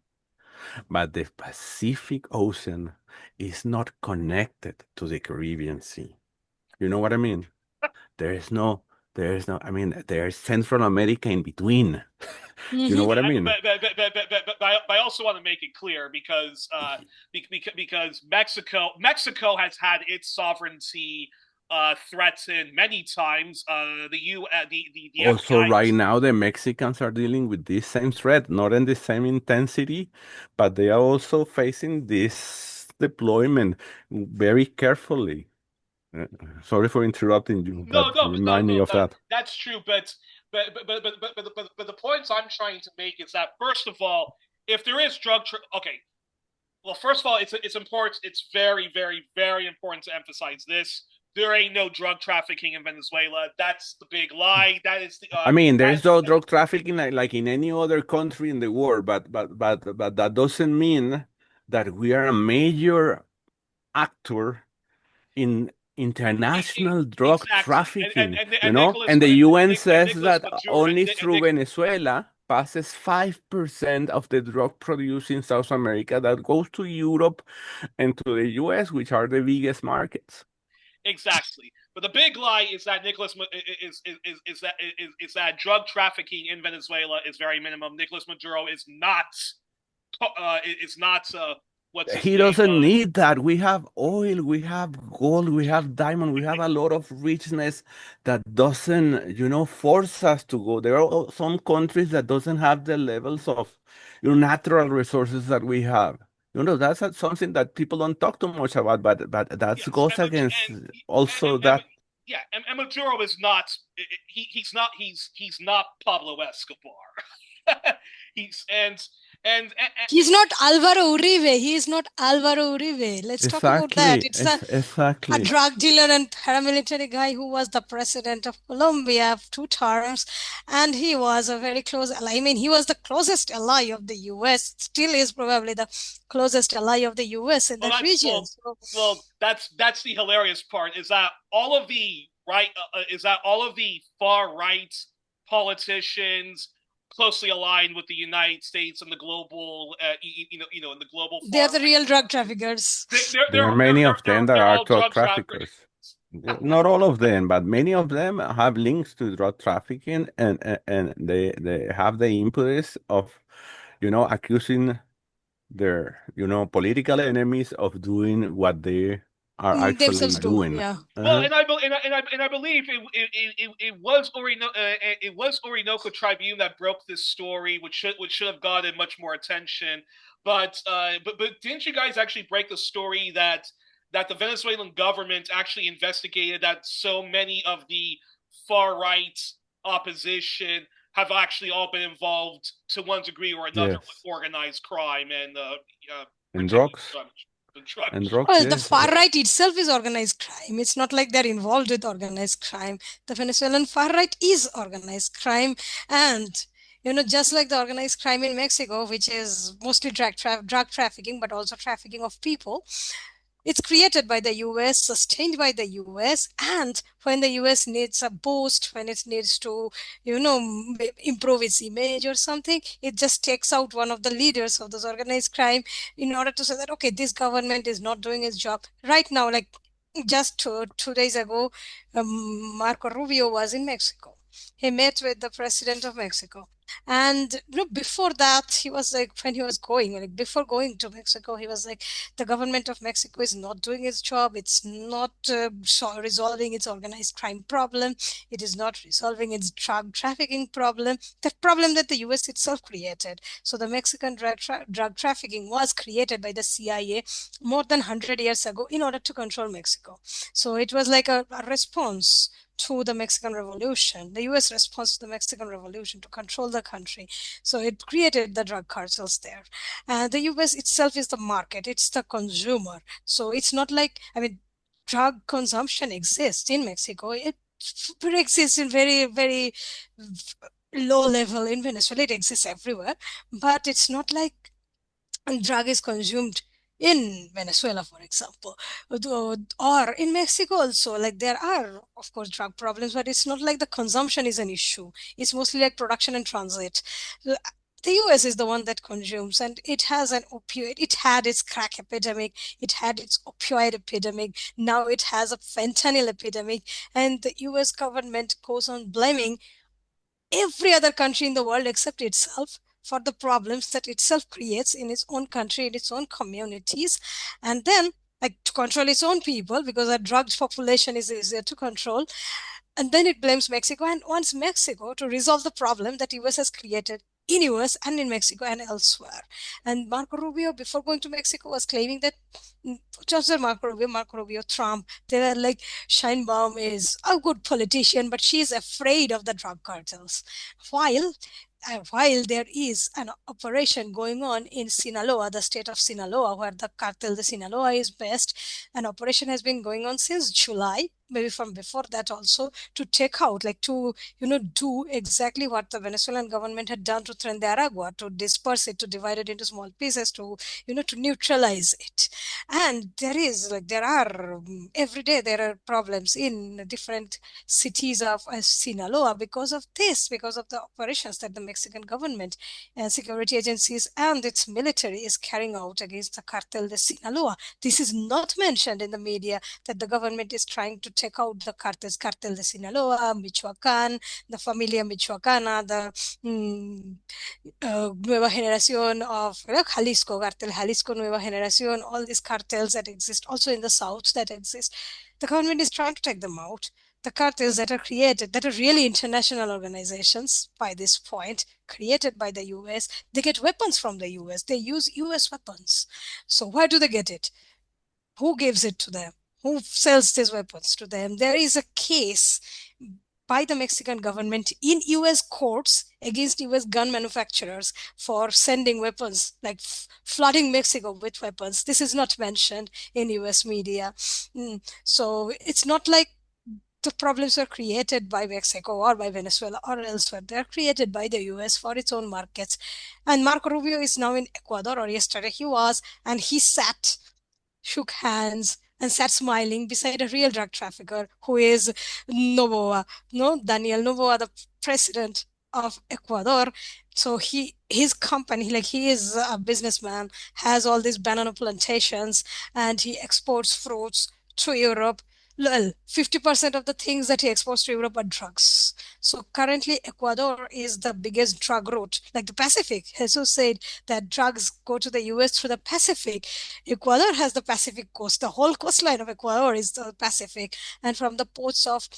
but the Pacific Ocean is not connected to the Caribbean Sea. You know what I mean? There's Central America in between. You know what I mean? But I also want to make it clear, because Mexico has had its sovereignty threatened many times. The also FBI right now the Mexicans are dealing with this same threat, not in the same intensity, but they are also facing this deployment very carefully. Sorry for interrupting you, but remind me of that. That's true, but the points I'm trying to make is that, first of all, if there is okay, well, first of all, it's important. It's very, very, very important to emphasize this. There ain't no drug trafficking in Venezuela. That's the big lie. That is the. I mean, there's no drug trafficking like in any other country in the world, but that doesn't mean that we are a major actor in international drug trafficking. And the UN says that only through Venezuela passes 5% of the drug produced in South America that goes to Europe and to the US, which are the biggest markets. Exactly. But the big lie is that is that drug trafficking in Venezuela is very minimum. Nicolas Maduro is not what's his He name? doesn't need that. We have oil, we have gold, we have diamond, we have a lot of richness that doesn't, force us to go. There are some countries that doesn't have the levels of, natural resources that we have. That's something that people don't talk too much about, but that Yes, goes against also that. Yeah, and Maduro is not. He's not Pablo Escobar. he's and He's not Alvaro Uribe. He is not Alvaro Uribe. Let's talk about that. Exactly, It's a exactly. drug dealer and paramilitary guy who was the president of Colombia for 2 terms, and he was a very close ally. I mean, he was the closest ally of the US, still is probably the closest ally of the US in that region. That's the hilarious part is that all of the far right politicians closely aligned with the United States and the global, in the global. They are the real drug traffickers. There are many of them that are drug traffickers. Not all of them, but many of them have links to drug trafficking, and they have the impetus of, accusing their, political enemies of doing what they are actually Themselves do, doing. yeah. Well, and I believe it was Orinoco Tribune that broke this story, which should have gotten much more attention. But didn't you guys actually break the story that the Venezuelan government actually investigated that so many of the far right opposition have actually all been involved to one degree or another with organized crime and drugs. And drugs, well, the yes. far right itself is organized crime. It's not like they're involved with organized crime. The Venezuelan far right is organized crime. And, just like the organized crime in Mexico, which is mostly drug trafficking, but also trafficking of people, it's created by the US, sustained by the US, and when the US needs a boost, when it needs to, improve its image or something, it just takes out one of the leaders of this organized crime in order to say that, okay, this government is not doing its job. Right now, like just 2 days ago, Marco Rubio was in Mexico. He met with the president of Mexico. And before that, he was like, when he was before going to Mexico, he was like, the government of Mexico is not doing its job. It's not resolving its organized crime problem. It is not resolving its drug trafficking problem, the problem that the US itself created. So the Mexican drug trafficking was created by the CIA more than 100 years ago in order to control Mexico. So it was like a response to the Mexican Revolution, the US response to the Mexican Revolution to control the country. So it created the drug cartels there. And the US itself is the market, it's the consumer. So it's not like, drug consumption exists in Mexico. It exists in very, very low level in Venezuela. It exists everywhere, but it's not like drug is consumed in Venezuela, for example, or in Mexico also. Like there are, of course, drug problems, but it's not like the consumption is an issue. It's mostly like production and transit. The US is the one that consumes, and it has an opioid. It had its crack epidemic. It had its opioid epidemic. Now it has a fentanyl epidemic, and the US government goes on blaming every other country in the world except itself for the problems that itself creates in its own country, in its own communities, and then like to control its own people because a drugged population is easier to control. And then it blames Mexico and wants Mexico to resolve the problem that US has created in US and in Mexico and elsewhere. And Marco Rubio, before going to Mexico, was claiming that just Marco Rubio, Trump, they were like, Sheinbaum is a good politician, but she's afraid of the drug cartels. While there is an operation going on in Sinaloa, the state of Sinaloa, where the cartel de Sinaloa is based, an operation has been going on since July. maybe from before that also, to take out, like to, do exactly what the Venezuelan government had done to Trinidad, to disperse it, to divide it into small pieces, to, to neutralize it. And there are, every day there are problems in different cities of Sinaloa because of this, because of the operations that the Mexican government and security agencies and its military is carrying out against the cartel de Sinaloa. This is not mentioned in the media, that the government is trying to take out the cartels, Cartel de Sinaloa, Michoacán, the Familia Michoacana, the Nueva Generación of Jalisco, Cartel Jalisco, Nueva Generación, all these cartels that exist also in the South that exist. The government is trying to take them out. The cartels that are created, that are really international organizations by this point, created by the US, they get weapons from the US. They use US weapons. So where do they get it? Who gives it to them? Who sells these weapons to them? There is a case by the Mexican government in US courts against US gun manufacturers for sending weapons, like flooding Mexico with weapons. This is not mentioned in US media. So it's not like the problems were created by Mexico or by Venezuela or elsewhere. They're created by the US for its own markets. And Marco Rubio is now in Ecuador, or yesterday he was, and he shook hands, and sat smiling beside a real drug trafficker who is Novoa, Daniel Novoa, the president of Ecuador. So his company, like he is a businessman, has all these banana plantations, and he exports fruits to Europe. Well, 50% of the things that he exports to Europe are drugs. So currently, Ecuador is the biggest drug route, like the Pacific. Jesus said that drugs go to the US through the Pacific. Ecuador has the Pacific coast. The whole coastline of Ecuador is the Pacific. And from the ports of,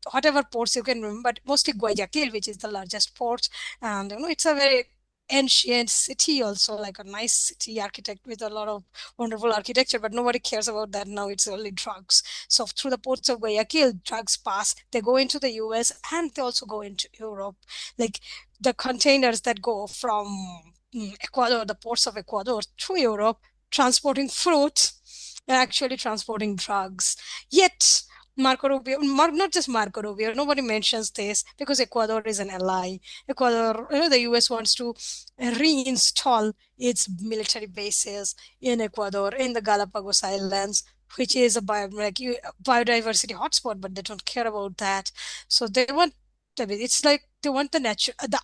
whatever ports you can remember, but mostly Guayaquil, which is the largest port. And, it's a very ancient city also, like a nice city architect with a lot of wonderful architecture, but nobody cares about that now. It's only drugs. So through the ports of Guayaquil, drugs pass. They go into the US and they also go into Europe. Like the containers that go from Ecuador, the ports of Ecuador to Europe, transporting fruit, they're actually transporting drugs. Yet Marco Rubio, not just Marco Rubio, nobody mentions this because Ecuador is an ally. Ecuador, the US wants to reinstall its military bases in Ecuador, in the Galapagos Islands, which is a biodiversity hotspot, but they don't care about that. So they want, I mean, it's like they want the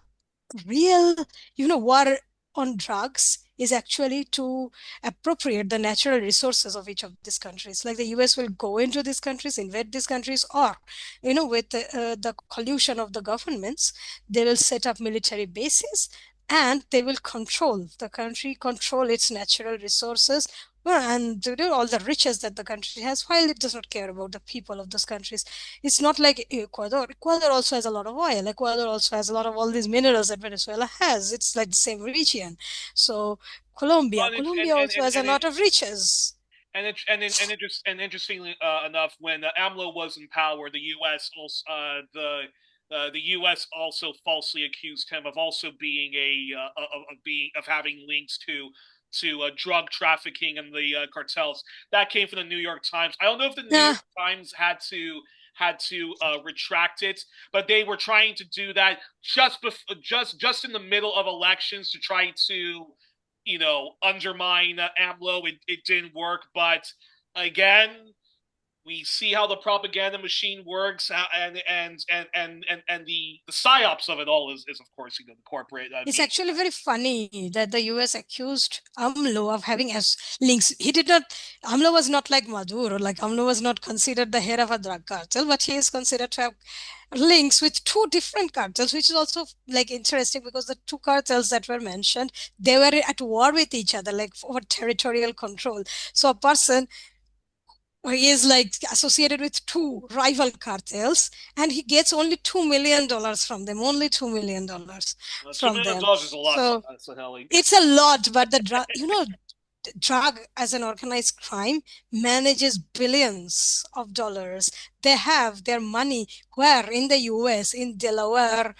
real, war on drugs is actually to appropriate the natural resources of each of these countries. Like the US will go into these countries, invade these countries, or, with the collusion of the governments, they will set up military bases and they will control the country, control its natural resources, and all the riches that the country has, while it does not care about the people of those countries. It's not like Ecuador. Ecuador also has a lot of oil. Ecuador also has a lot of all these minerals that Venezuela has. It's like the same region. So Colombia, Well, Colombia also has a lot of riches. And interestingly enough, when AMLO was in power, the U.S. also the U.S. also falsely accused him of also being of having links to drug trafficking and the cartels. That came from the New York Times. I don't know if the New Yeah. York Times had to retract it, but they were trying to do that just in the middle of elections to try to undermine AMLO. It didn't work, but again, we see how the propaganda machine works, and the psyops of it all is of course the corporate. It's actually very funny that the US accused AMLO of having as links. AMLO was not like Maduro. Like AMLO was not considered the head of a drug cartel, but he is considered to have links with two different cartels, which is also like interesting because the two cartels that were mentioned, they were at war with each other, like for territorial control. So a person he is like associated with two rival cartels and he gets only $2 million from them, only $2 million $2 from million them. is a lot. So Saheli. it's a lot, but the drug as an organized crime manages billions of dollars. they have their money where? In the US, in Delaware,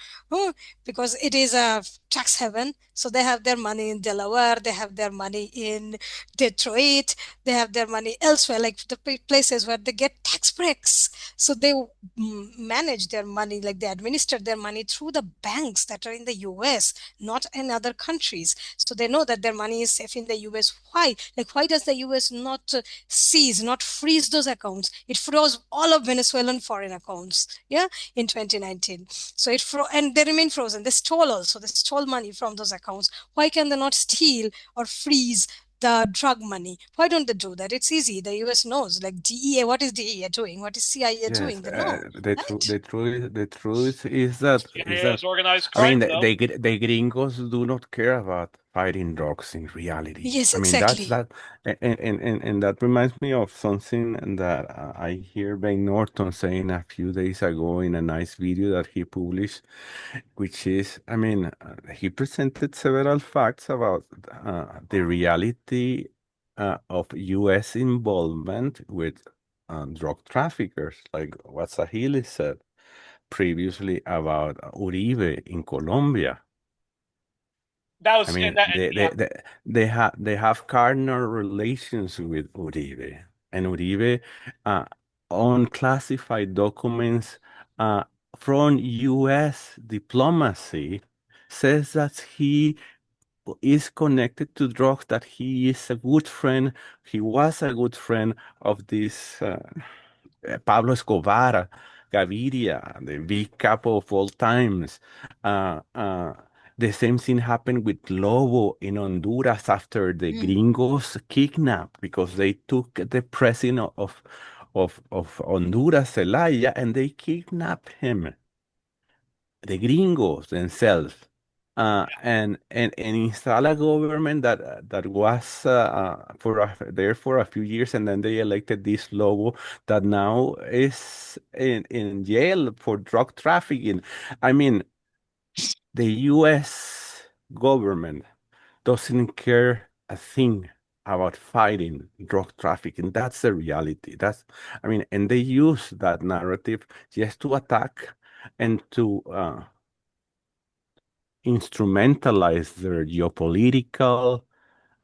because it is a tax haven. So they have their money in Delaware, they have their money in Detroit, they have their money elsewhere, like the places where they get tax breaks. So they manage their money, like they administer their money through the banks that are in the US, not in other countries. So they know that their money is safe in the US. Why? Like, why does the US not seize, not freeze those accounts? It froze all of Venezuelan foreign accounts, yeah, in 2019. So and they remain frozen. They stole also. They stole money from those accounts. Why can they not steal or freeze the drug money? Why don't they do that? It's easy. The US knows. Like DEA, what is DEA doing? What is CIA Yes, doing? They know, right? the truth is CIA that is organized I mean crime, though. the gringos do not care about fighting drugs in reality. Yes, I mean that's exactly. that and that reminds me of something that I hear Ben Norton saying a few days ago in a nice video that he published, which is, I mean, he presented several facts about the reality of U.S. involvement with drug traffickers, like what Sahili said previously about Uribe in Colombia. That I was mean, yeah, they have carnal relations with Uribe, and Uribe, uh, on classified documents uh, from U.S. diplomacy, says that he is connected to drugs, that he is a good friend. He was a good friend of this Pablo Escobar, Gaviria, the big capo of all times. Uh, uh, the same thing happened with Lobo in Honduras after the Mm. gringos kidnapped, because they took the president of Honduras, Zelaya, and they kidnapped him, the gringos themselves, and install a government that was there for a few years, and then they elected this Lobo that now is in jail for drug trafficking. I mean, the U.S. government doesn't care a thing about fighting drug trafficking. That's the reality. I mean, and they use that narrative just to attack and to instrumentalize their geopolitical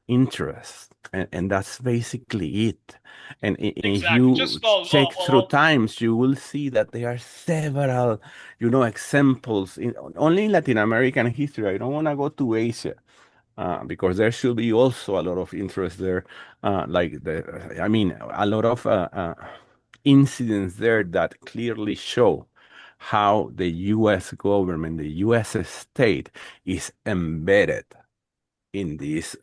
interests. And that's basically it. And if exactly. you Just oh, oh, check through oh, times, you will see that there are several, examples only in Latin American history. I don't want to go to Asia. Because there should be also a lot of interest there, I mean, a lot of incidents there that clearly show how the U.S. government, the U.S. state, is embedded in these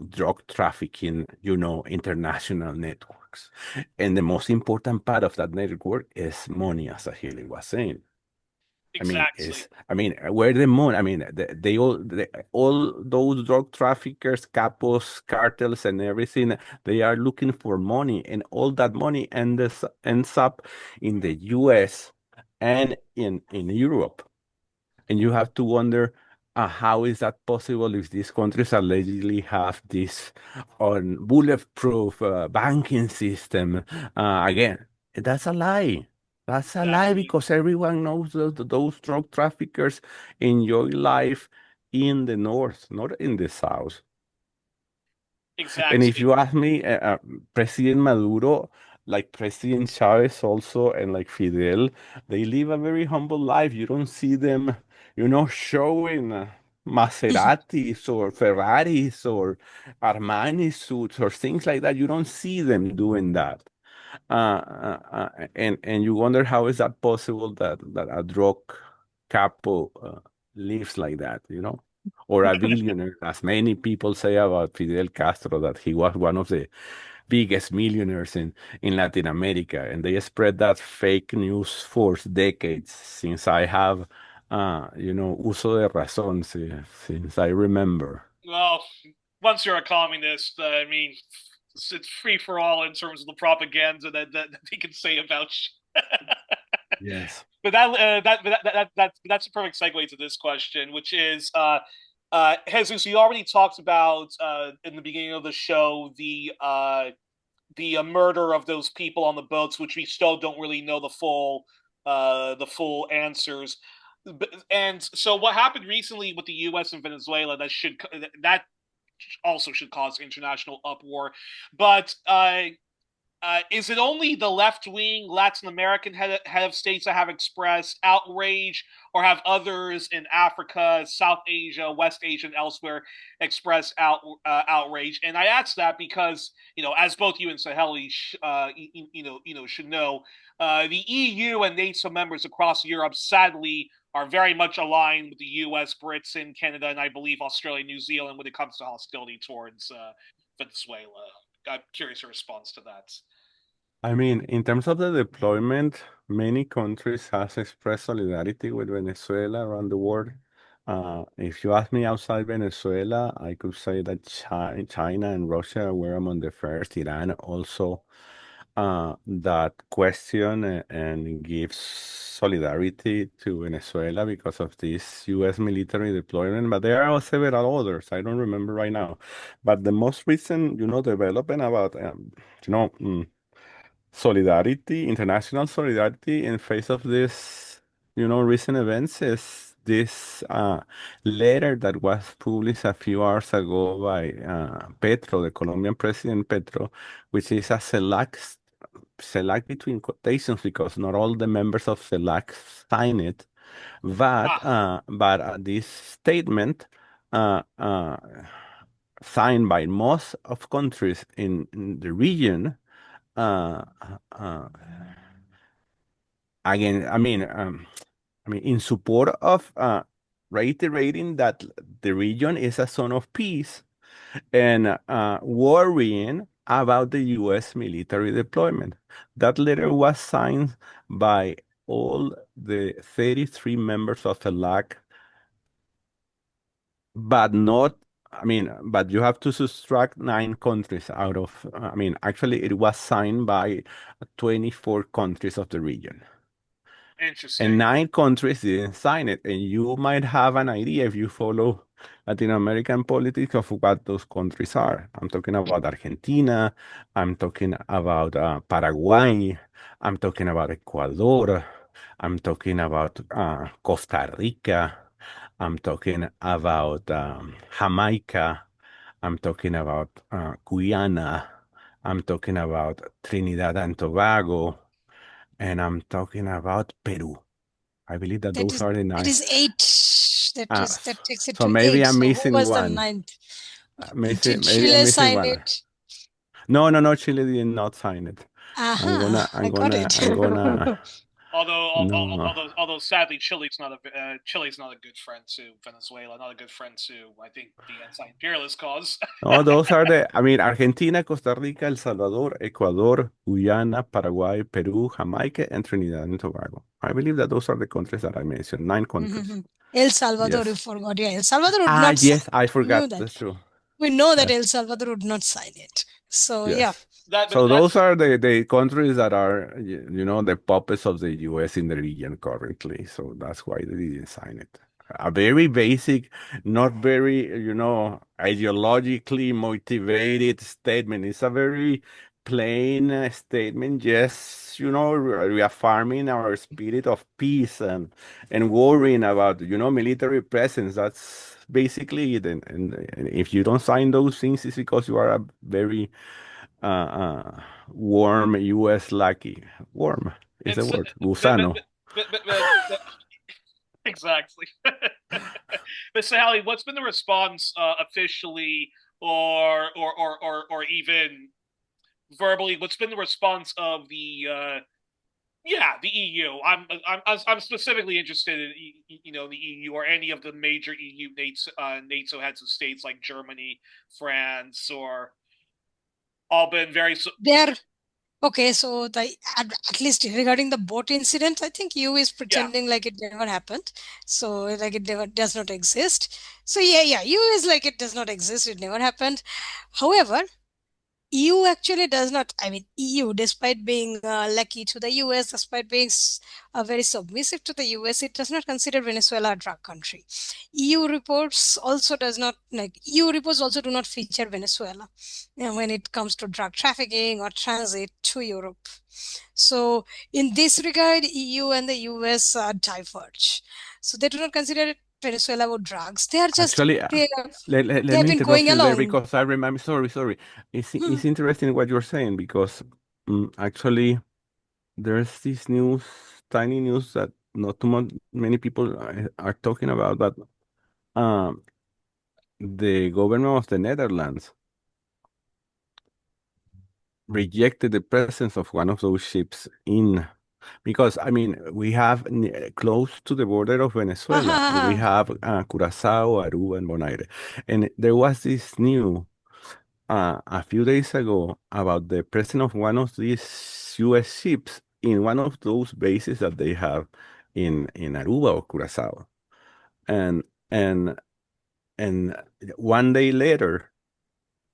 drug trafficking, international networks. And the most important part of that network is money, as Ahili was saying. exactly. Where the money? I mean, all those drug traffickers, capos, cartels, and everything, they are looking for money, and all that money ends up in the U.S. and in Europe. And you have to wonder, how is that possible if these countries allegedly have this bulletproof banking system? Again, that's a lie. That's a lie, Exactly. because everyone knows those drug traffickers enjoy life in the north, not in the south. And if Exactly. you ask me, President Maduro, like President Chavez also, and like Fidel, they live a very humble life. You don't see them, showing Maseratis or Ferraris or Armani suits or things like that. You don't see them doing that. And you wonder, how is that possible that a drug capo lives like that, or a billionaire, as many people say about Fidel Castro, that he was one of the biggest millionaires in Latin America, and they spread that fake news for decades, since I have, uso de razón, since I remember. Well, once you're a communist, I mean, it's free for all in terms of the propaganda that they can say about you. Yes. But that's a perfect segue to this question, which is Jesus. You already talked about in the beginning of the show the murder of those people on the boats, which we still don't really know the full answers. And so, what happened recently with the U.S. and Venezuela that also should cause international uproar. But is it only the left wing Latin American head of states that have expressed outrage, or have others in Africa, South Asia, West Asia, and elsewhere expressed outrage? And I ask that because, as both you and Saheli, should know, the EU and NATO members across Europe sadly are very much aligned with the U.S., Britain, Canada, and I believe Australia, New Zealand when it comes to hostility towards Venezuela. I'm curious your response to that. I mean, in terms of the deployment, many countries has expressed solidarity with Venezuela around the world. If you ask me outside Venezuela, I could say that China and Russia were among the first. Iran also that question and gives solidarity to Venezuela because of this U.S. military deployment. But there are several others. I don't remember right now. But the most recent, development about, solidarity, international solidarity in face of this, recent events is this letter that was published a few hours ago by Petro, the Colombian President Petro, which is a select between quotations because not all the members of select sign it, but this statement uh, uh, signed by most of countries in the region uh, uh, again, in support of reiterating that the region is a zone of peace and worrying about the U.S. military deployment. That letter was signed by all the 33 members of the LAC, but not, but you have to subtract 9 countries out of, actually, it was signed by 24 countries of the region. Interesting. And 9 countries didn't sign it. And you might have an idea if you follow Latin American politics of what those countries are. I'm talking about Argentina. I'm talking about Paraguay. I'm talking about Ecuador. I'm talking about Costa Rica. I'm talking about Jamaica. I'm talking about Guyana. I'm talking about Trinidad and Tobago. And I'm talking about Peru. I believe that That those is are the that 9. is 8. Uh, That takes it so to maybe 8. I'm So who missing was the one. ninth? Did Maybe I'm Chile missing sign one. it? No, no, no. Chile did not sign it. I'm Aha, gonna, I'm I got gonna, it. I'm gonna. No. Although sadly Chile's not a good friend to Venezuela, not a good friend to I think the anti-imperialist cause. No, those are Argentina, Costa Rica, El Salvador, Ecuador, Guyana, Paraguay, Peru, Jamaica, and Trinidad and Tobago. I believe that those are the countries that I mentioned. 9 countries. El Salvador, you Yes. forgot. Yeah, El Salvador would not sign. Yes, I We knew forgot. that. That's true. We know that Yes. El Salvador would not sign it. So yeah. Yes. But So those that's are the countries that are, the puppets of the US in the region currently. So that's why they didn't sign it. A very basic, not very, ideologically motivated statement. It's a very plain statement, just, reaffirming our spirit of peace and worrying about, military presence. That's basically it. And if you don't sign those things, it's because you are a very warm U.S. lucky. Warm is the it's word. but, Gusano. but exactly. But Sally, what's been the response officially or even verbally? What's been the response of the EU? I'm specifically interested in the EU or any of the major EU NATO heads of states like Germany, France, or all been very There. Okay, so at least regarding the boat incident, I think you is yeah. pretending like it never happened. So like it never does not exist. So yeah, you is like it does not exist. It never happened. However, EU actually does not, I mean, EU, despite being lucky to the US, despite being very submissive to the US, it does not consider Venezuela a drug country. EU reports also does not, like, EU reports also do not feature Venezuela when it comes to drug trafficking or transit to Europe. So, in this regard, EU and the US diverge. So, they do not consider Venezuela with drugs. They are just, Actually, they, they let have me been going interrupt you there along. because I remember. Sorry, sorry. Hmm. It's interesting what you're saying because actually there's this news, tiny news that not too much, many people are talking about, but um, the government of the Netherlands rejected the presence of one of those ships in because I mean we have close to the border of Venezuela we have Curacao, Aruba, and Bonaire, and there was this new a few days ago about the presence of one of these U.S. ships in one of those bases that they have in Aruba or Curacao, and and and one day later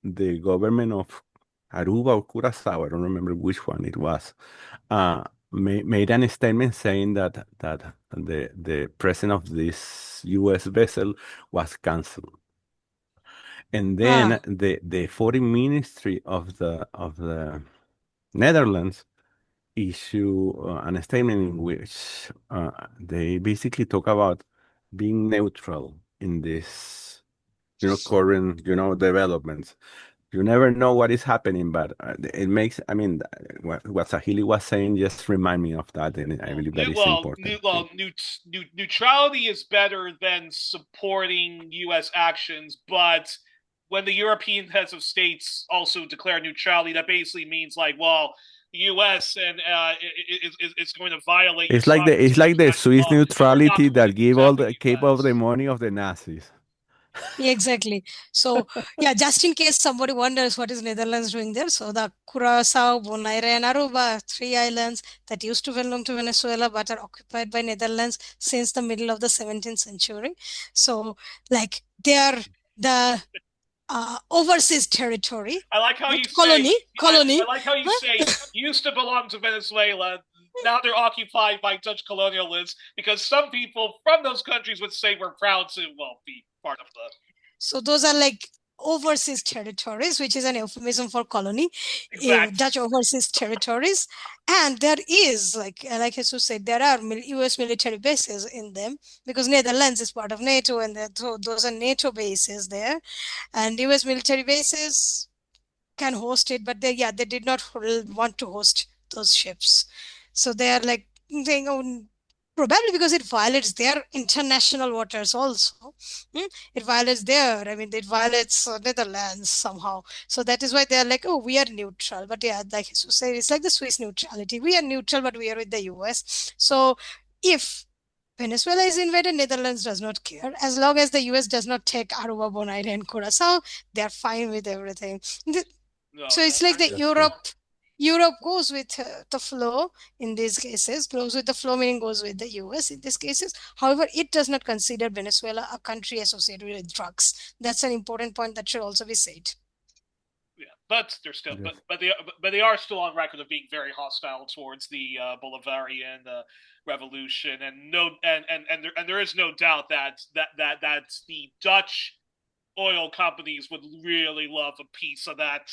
the government of Aruba or Curacao, I don't remember which one it was, made a statement saying that the presence of this U.S. vessel was canceled. And then Ah, the foreign ministry of the Netherlands issue an statement in which they basically talk about being neutral in this current developments. You never know what is happening, but it makes, I mean, what Sahili was saying just remind me of that, and I Well, believe that is important. neutrality is better than supporting U.S. actions, but when the European heads of states also declare neutrality, that basically means like, well, the U.S. and is going to violate your It's sovereignty and like the international Swiss law, and we're not neutrality going that to give condemn all the the keep of the U.S. money of the Nazis. exactly. So, yeah, just in case somebody wonders what is Netherlands doing there. So, the Curacao, Bonaire, and Aruba, three islands that used to belong to Venezuela but are occupied by Netherlands since the middle of the 17th century. So, like, they are the overseas territory, I like how not you say. colony, I colony. like how you say used to belong to Venezuela. Now they're occupied by Dutch colonialists because some people from those countries would say we're proud to be part of the So those are like overseas territories, which is an euphemism for colony, exact. Dutch overseas territories. And there is, like Jesus said, there are US military bases in them because Netherlands is part of NATO, and so those are NATO bases there. And US military bases can host it, but they did not want to host those ships. So they are like saying, oh, probably because it violates their international waters also. It violates their, I mean, it violates Netherlands somehow. So that is why they are like, oh, we are neutral. But yeah, like you say, it's like the Swiss neutrality. We are neutral, but we are with the US. So if Venezuela is invaded, Netherlands does not care. As long as the US does not take Aruba, Bonaire, and Curacao, they are fine with everything. No, So no, it's like the That's true. Europe goes with the flow in these cases, goes with the flow, meaning goes with the US in these cases. However, it does not consider Venezuela a country associated with drugs. That's an important point that should also be said. yeah, but they're still, Yes. but they are still on record of being very hostile towards the Bolivarian revolution, and no, and there is no doubt that the Dutch oil companies would really love a piece of that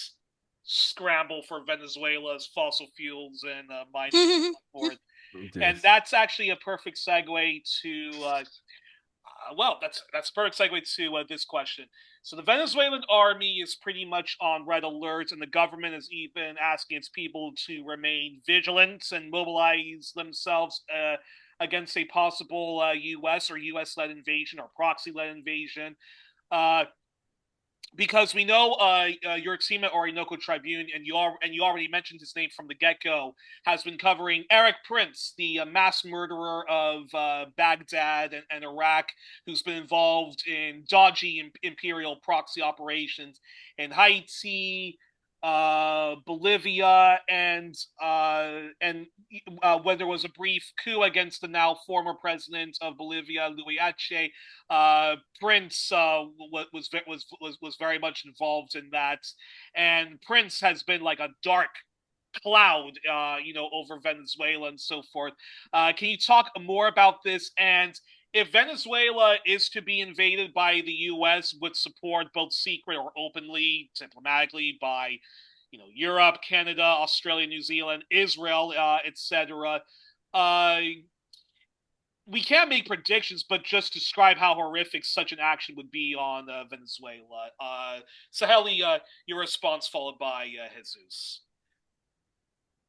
scramble for Venezuela's fossil fuels and mining and so forth. And Yes. that's actually a perfect segue to that's a perfect segue to this question. So the Venezuelan army is pretty much on red alert, and the government is even asking its people to remain vigilant and mobilize themselves against a possible U.S. or U.S.-led invasion or proxy-led invasion. Uh, because we know your team at Orinoco Tribune, and you already mentioned his name from the get go, has been covering Erik Prince, the mass murderer of Baghdad and Iraq, who's been involved in dodgy imperial proxy operations in Haiti, Bolivia, and when there was a brief coup against the now former president of Bolivia, Louis Ache, Prince was very much involved in that, and Prince has been like a dark cloud, over Venezuela and so forth. Can you talk more about this? And if Venezuela is to be invaded by the U.S. with support, both secret or openly, diplomatically, by Europe, Canada, Australia, New Zealand, Israel, etc. Uh, we can't make predictions, but just describe how horrific such an action would be on Venezuela. Saheli, your response followed by Jesus.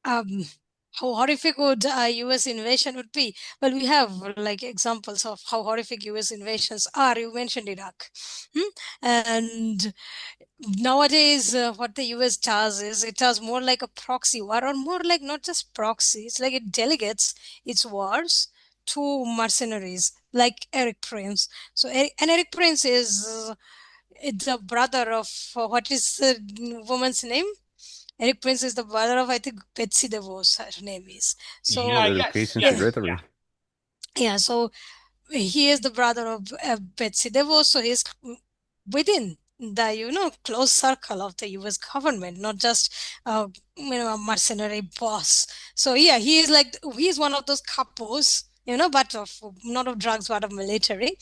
um, how horrific would a US invasion would be? Well, we have like examples of how horrific US invasions are. You mentioned Iraq. And nowadays, what the US does is it does more like a proxy war, or more like not just proxy, it's like it delegates its wars to mercenaries like Erik Prince. So, Erik Prince is the brother of what is the woman's name? Erik Prince is the brother of, I think, Betsy DeVos, her name is. So, Yeah, the Yes, education yeah, yes, yeah. secretary. yeah. So he is the brother of Betsy DeVos. So he's within the, close circle of the US government, not just, a mercenary boss. So yeah, he's one of those couples, but of not of drugs, but of military.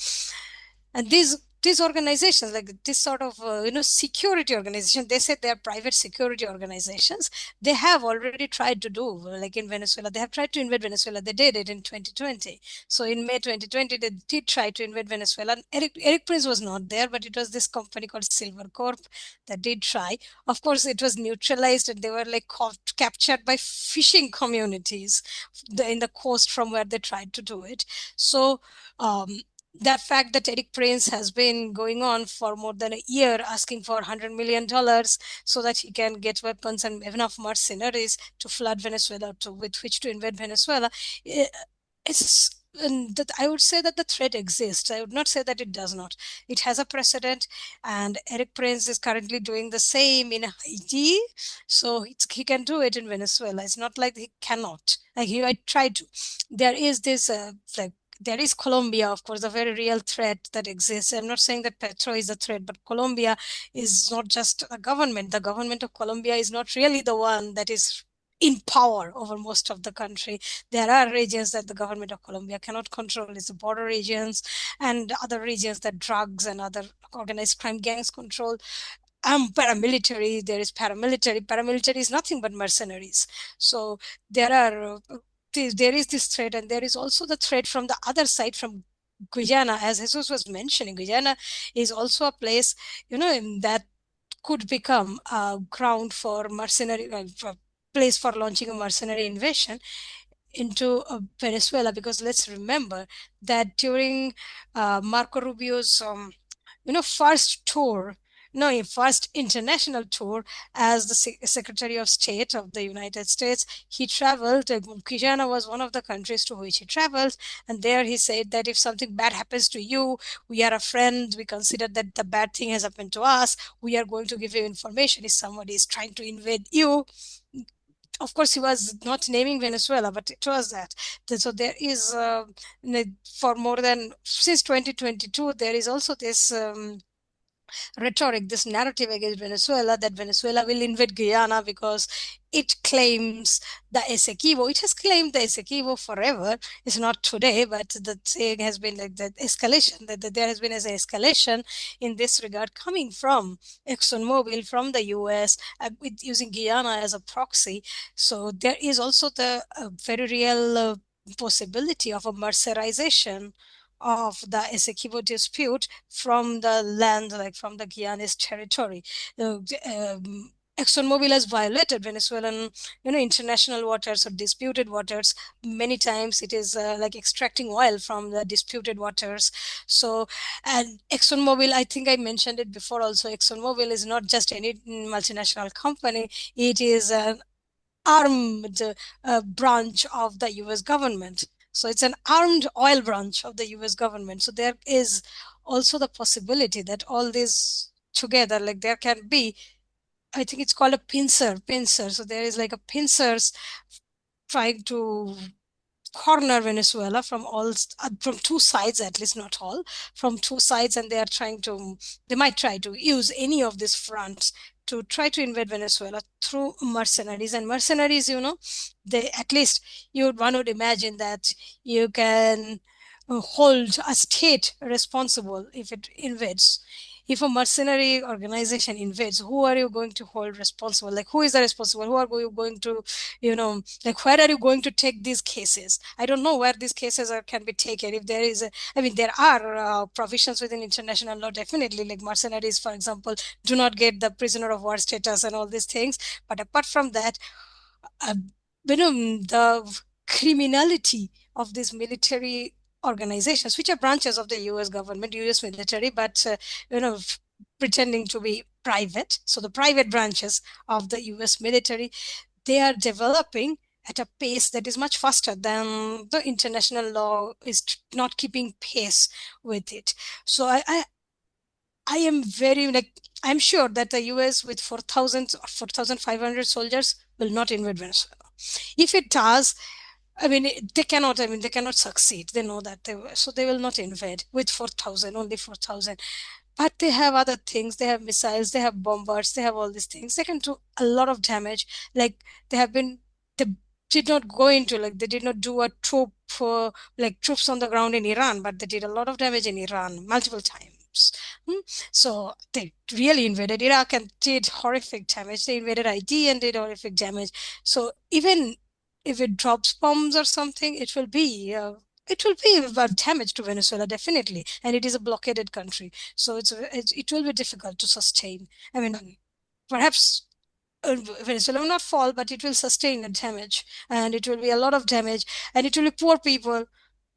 And these organizations, like this sort of security organization, they said they're private security organizations. They have already tried to do, like in Venezuela, they have tried to invade Venezuela. They did it in 2020. So in May 2020, they did try to invade Venezuela. And Erik Prince was not there, but it was this company called Silver Corp that did try. Of course, it was neutralized, and they were like captured by fishing communities in the coast from where they tried to do it. So that fact that Erik Prince has been going on for more than a year asking for $100 million so that he can get weapons and enough mercenaries to flood Venezuela, with which to invade Venezuela, it's and that I would say that the threat exists. I would not say that it does not. It has a precedent, and Erik Prince is currently doing the same in Haiti, so he can do it in Venezuela. It's not like he cannot. Like he might try to. There is this like there is Colombia, of course, a very real threat that exists. I'm not saying that Petro is a threat, but Colombia is not just a government. The government of Colombia is not really the one that is in power over most of the country. There are regions that the government of Colombia cannot control. It's the border regions and other regions that drugs and other organized crime gangs control. Paramilitary, there is paramilitary. Paramilitary is nothing but mercenaries. So there are there is this threat, and there is also the threat from the other side, from Guyana. As Jesus was mentioning, Guyana is also a place, that could become a ground for mercenary, for place for launching a mercenary invasion into Venezuela. Because let's remember that during Marco Rubio's first tour, no, first international tour as the Secretary of State of the United States, he traveled. Guyana was one of the countries to which he traveled, and there he said that if something bad happens to you, we are a friend. We consider that the bad thing has happened to us. We are going to give you information if somebody is trying to invade you. Of course, he was not naming Venezuela, but it was that. So there is, for more than since 2022, there is also this rhetoric, this narrative against Venezuela, that Venezuela will invade Guyana because it claims the Essequibo. It has claimed the Essequibo forever. It's not today, but the saying has been like that escalation, that there has been an escalation in this regard coming from ExxonMobil, from the US, with using Guyana as a proxy. So there is also the very real possibility of a mercerization of the Essequibo dispute from the land, like from the Guyanese territory. ExxonMobil has violated Venezuelan, international waters or disputed waters many times. It is like extracting oil from the disputed waters. So, and ExxonMobil, I think I mentioned it before also, ExxonMobil is not just any multinational company. It is an armed branch of the US government. So it's an armed oil branch of the US government. So there is also the possibility that all this together, like there can be I think it's called a pincer. So there is like a pincers trying to corner Venezuela from from two sides, at least not all, from two sides, and they might try to use any of these fronts to try to invade Venezuela through mercenaries. And mercenaries, they at least one would imagine that you can hold a state responsible if it invades. If a mercenary organization invades, who are you going to hold responsible? Like, who is the responsible? Who are you going to, like, where are you going to take these cases? I don't know where these cases can be taken. If there is, I mean, there are provisions within international law, definitely, like mercenaries, for example, do not get the prisoner of war status and all these things. But apart from that, uh, the criminality of these military organizations, which are branches of the U.S. government, U.S. military, but pretending to be private. So the private branches of the U.S. military, they are developing at a pace that is much faster than the international law is not keeping pace with it. So I am very like I'm sure that the US with 4,000 or 4,500 soldiers will not invade Venezuela. If it does, I mean, they cannot. I mean, they cannot succeed. They know that so they will not invade with 4,000, only 4,000. But they have other things. They have missiles. They have bombers. They have all these things. They can do a lot of damage. Like they have been. They did not go into like they did not do a troop for like troops on the ground in Iran, but they did a lot of damage in Iran multiple times. Hmm? So they really invaded Iraq and did horrific damage. They invaded ID and did horrific damage. So even if it drops bombs or something, it will be about damage to Venezuela definitely, and it is a blockaded country, so it will be difficult to sustain. I mean, perhaps Venezuela will not fall, but it will sustain the damage, and it will be a lot of damage, and it will be poor people.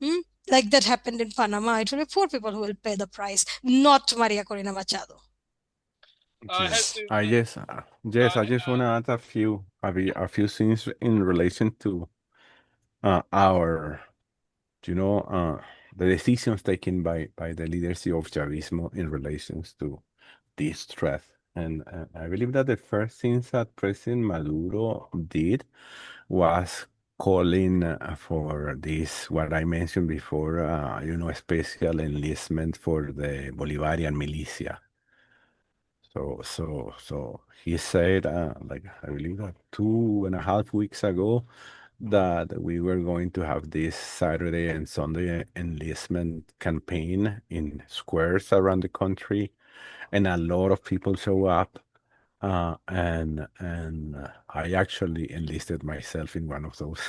Hmm? Like that happened in Panama. It will be poor people who will pay the price, not Maria Corina Machado. I had Yes, to. I yes, yes, I just want to add a few things in relation to our, you know, the decisions taken by the leadership of Chavismo in relations to this threat. And I believe that the first things that President Maduro did was calling for this, what I mentioned before, special enlistment for the Bolivarian militia. So he said, like I believe that 2.5 weeks ago, that we were going to have this Saturday and Sunday enlistment campaign in squares around the country, and a lot of people show up. And I actually enlisted myself in one of those,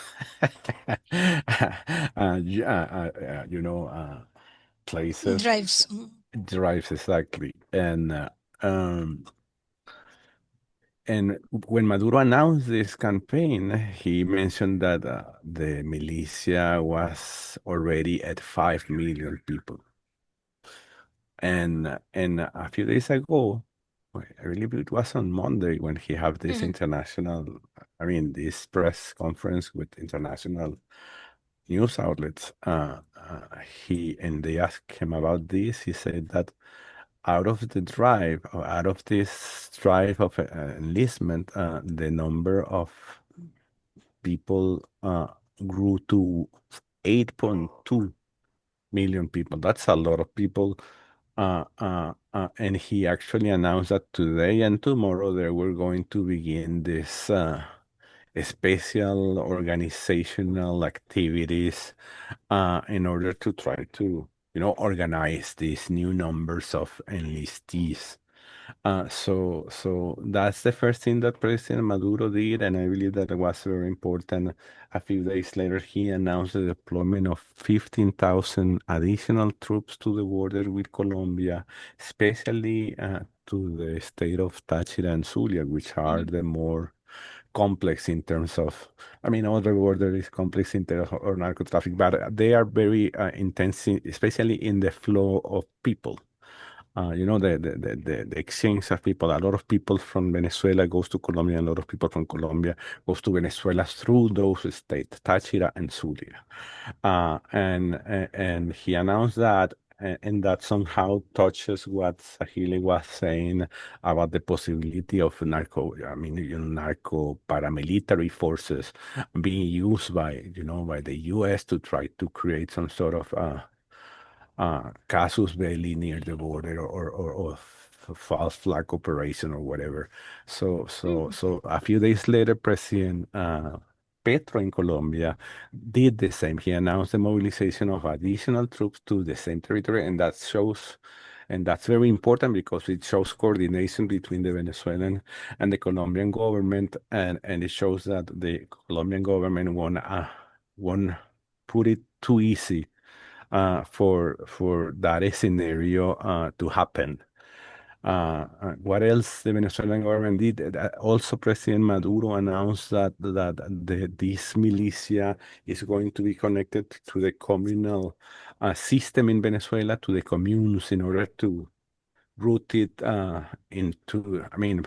you know, places, Drives. drives exactly, um, and when Maduro announced this campaign, he mentioned that the militia was already at 5 million people. And a few days ago, I believe it was on Monday when he had this Mhm. this press conference with international news outlets. They asked him about this. He said that out of this drive of enlistment, the number of people grew to 8.2 million people. That's a lot of people. And he actually announced that today and tomorrow they were going to begin this special organizational activities in order to try to, organize these new numbers of enlistees. So that's the first thing that President Maduro did, and I believe that it was very important. A few days later, he announced the deployment of 15,000 additional troops to the border with Colombia, especially to the state of Táchira and Zulia, which are Mhm. the more complex in terms of, other border is complex in terms of narco traffic, but they are very intense, especially in the flow of people. The exchange of people. A lot of people from Venezuela goes to Colombia, and a lot of people from Colombia goes to Venezuela through those states, Táchira and Zulia. And he announced that, and that somehow touches what Sahili was saying about the possibility of narco paramilitary forces being used by the U.S. to try to create some sort of casus belli near the border, or false flag operation or whatever. So a few days later, President Petro in Colombia did the same. He announced the mobilization of additional troops to the same territory, and that's very important because it shows coordination between the Venezuelan and the Colombian government, and it shows that the Colombian government won't put it too easy for that scenario to happen. What else the Venezuelan government did? Also, President Maduro announced that this militia is going to be connected to the communal system in Venezuela, to the communes, in order to root it into. I mean,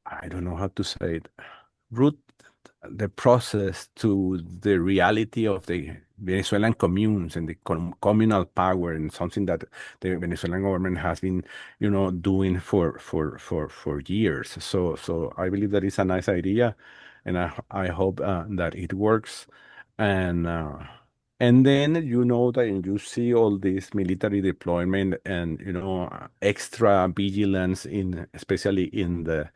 I don't know how to say it. Root the process to the reality of the Venezuelan communes and the communal power, and something that the Venezuelan government has been, doing for years. So I believe that is a nice idea, and I hope that it works. And and then that you see all this military deployment and extra vigilance especially in the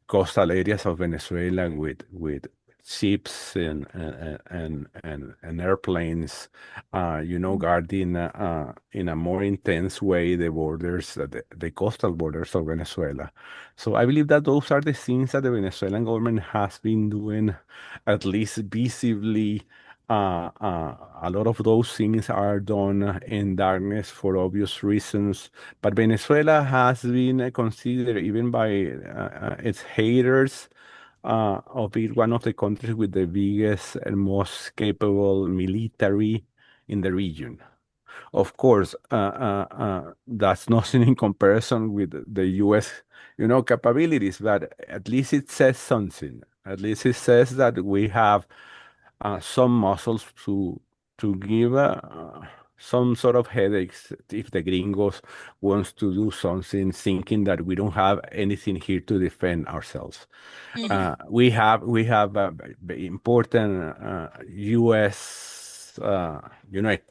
coastal areas of Venezuela with ships and airplanes, guarding in a more intense way the borders, the coastal borders of Venezuela. So I believe that those are the things that the Venezuelan government has been doing, at least visibly. A lot of those things are done in darkness for obvious reasons, but Venezuela has been considered, even by its haters, of being one of the countries with the biggest and most capable military in the region. Of course, that's nothing in comparison with the U.S., capabilities, but at least it says something. At least it says that we have some muscles to give some sort of headaches if the gringos wants to do something, thinking that we don't have anything here to defend ourselves. We have important U.S.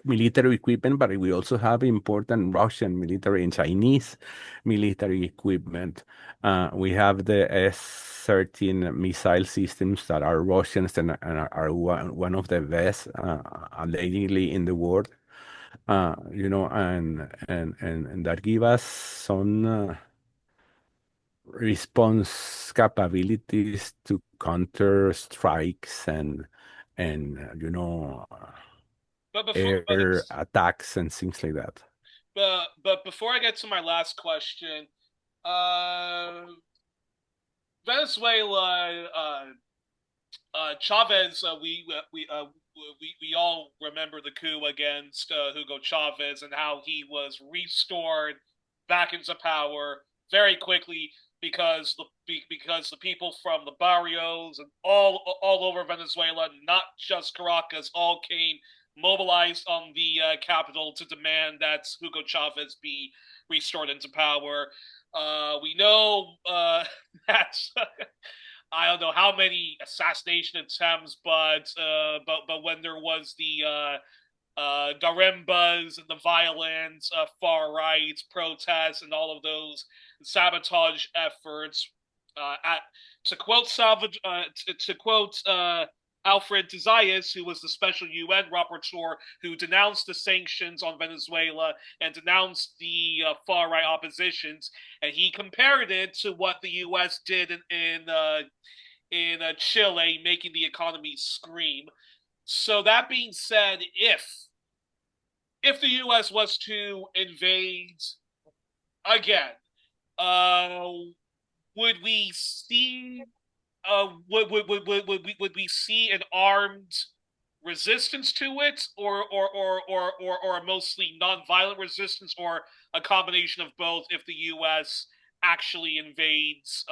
Military equipment, but we also have important Russian military and Chinese military equipment. We have the S-13 missile systems that are Russians and are one of the best allegedly in the world. And that give us some response capabilities to counter strikes and But before, air attacks and things like that. but before I get to my last question, uh, Venezuela, Chavez, we all remember the coup against Hugo Chavez and how he was restored back into power very quickly because the people from the barrios and all over Venezuela, not just Caracas, all came mobilized on the capital to demand that Hugo Chavez be restored into power. We know that I don't know how many assassination attempts, but when there was the garimbas and the violent far right protests and all of those sabotage efforts, at to quote to quote Alfred Zayas, who was the special UN rapporteur who denounced the sanctions on Venezuela and denounced the far right oppositions, and he compared it to what the U.S. did in Chile, making the economy scream. So that being said, if the U.S. was to invade again, uh, would we see would we see an armed resistance to it, or a mostly non-violent resistance, or a combination of both if the U.S. actually invades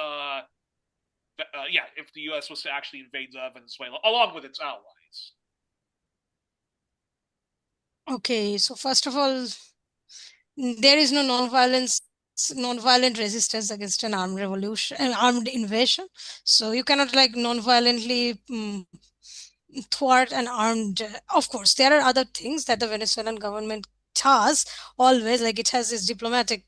if the U.S. was to actually invade Venezuela along with its allies? Okay, so first of all, there is no non-violent resistance against an armed revolution, an armed invasion. So you cannot like non-violently thwart an armed. Of course, there are other things that the Venezuelan government does always. Like it has its diplomatic.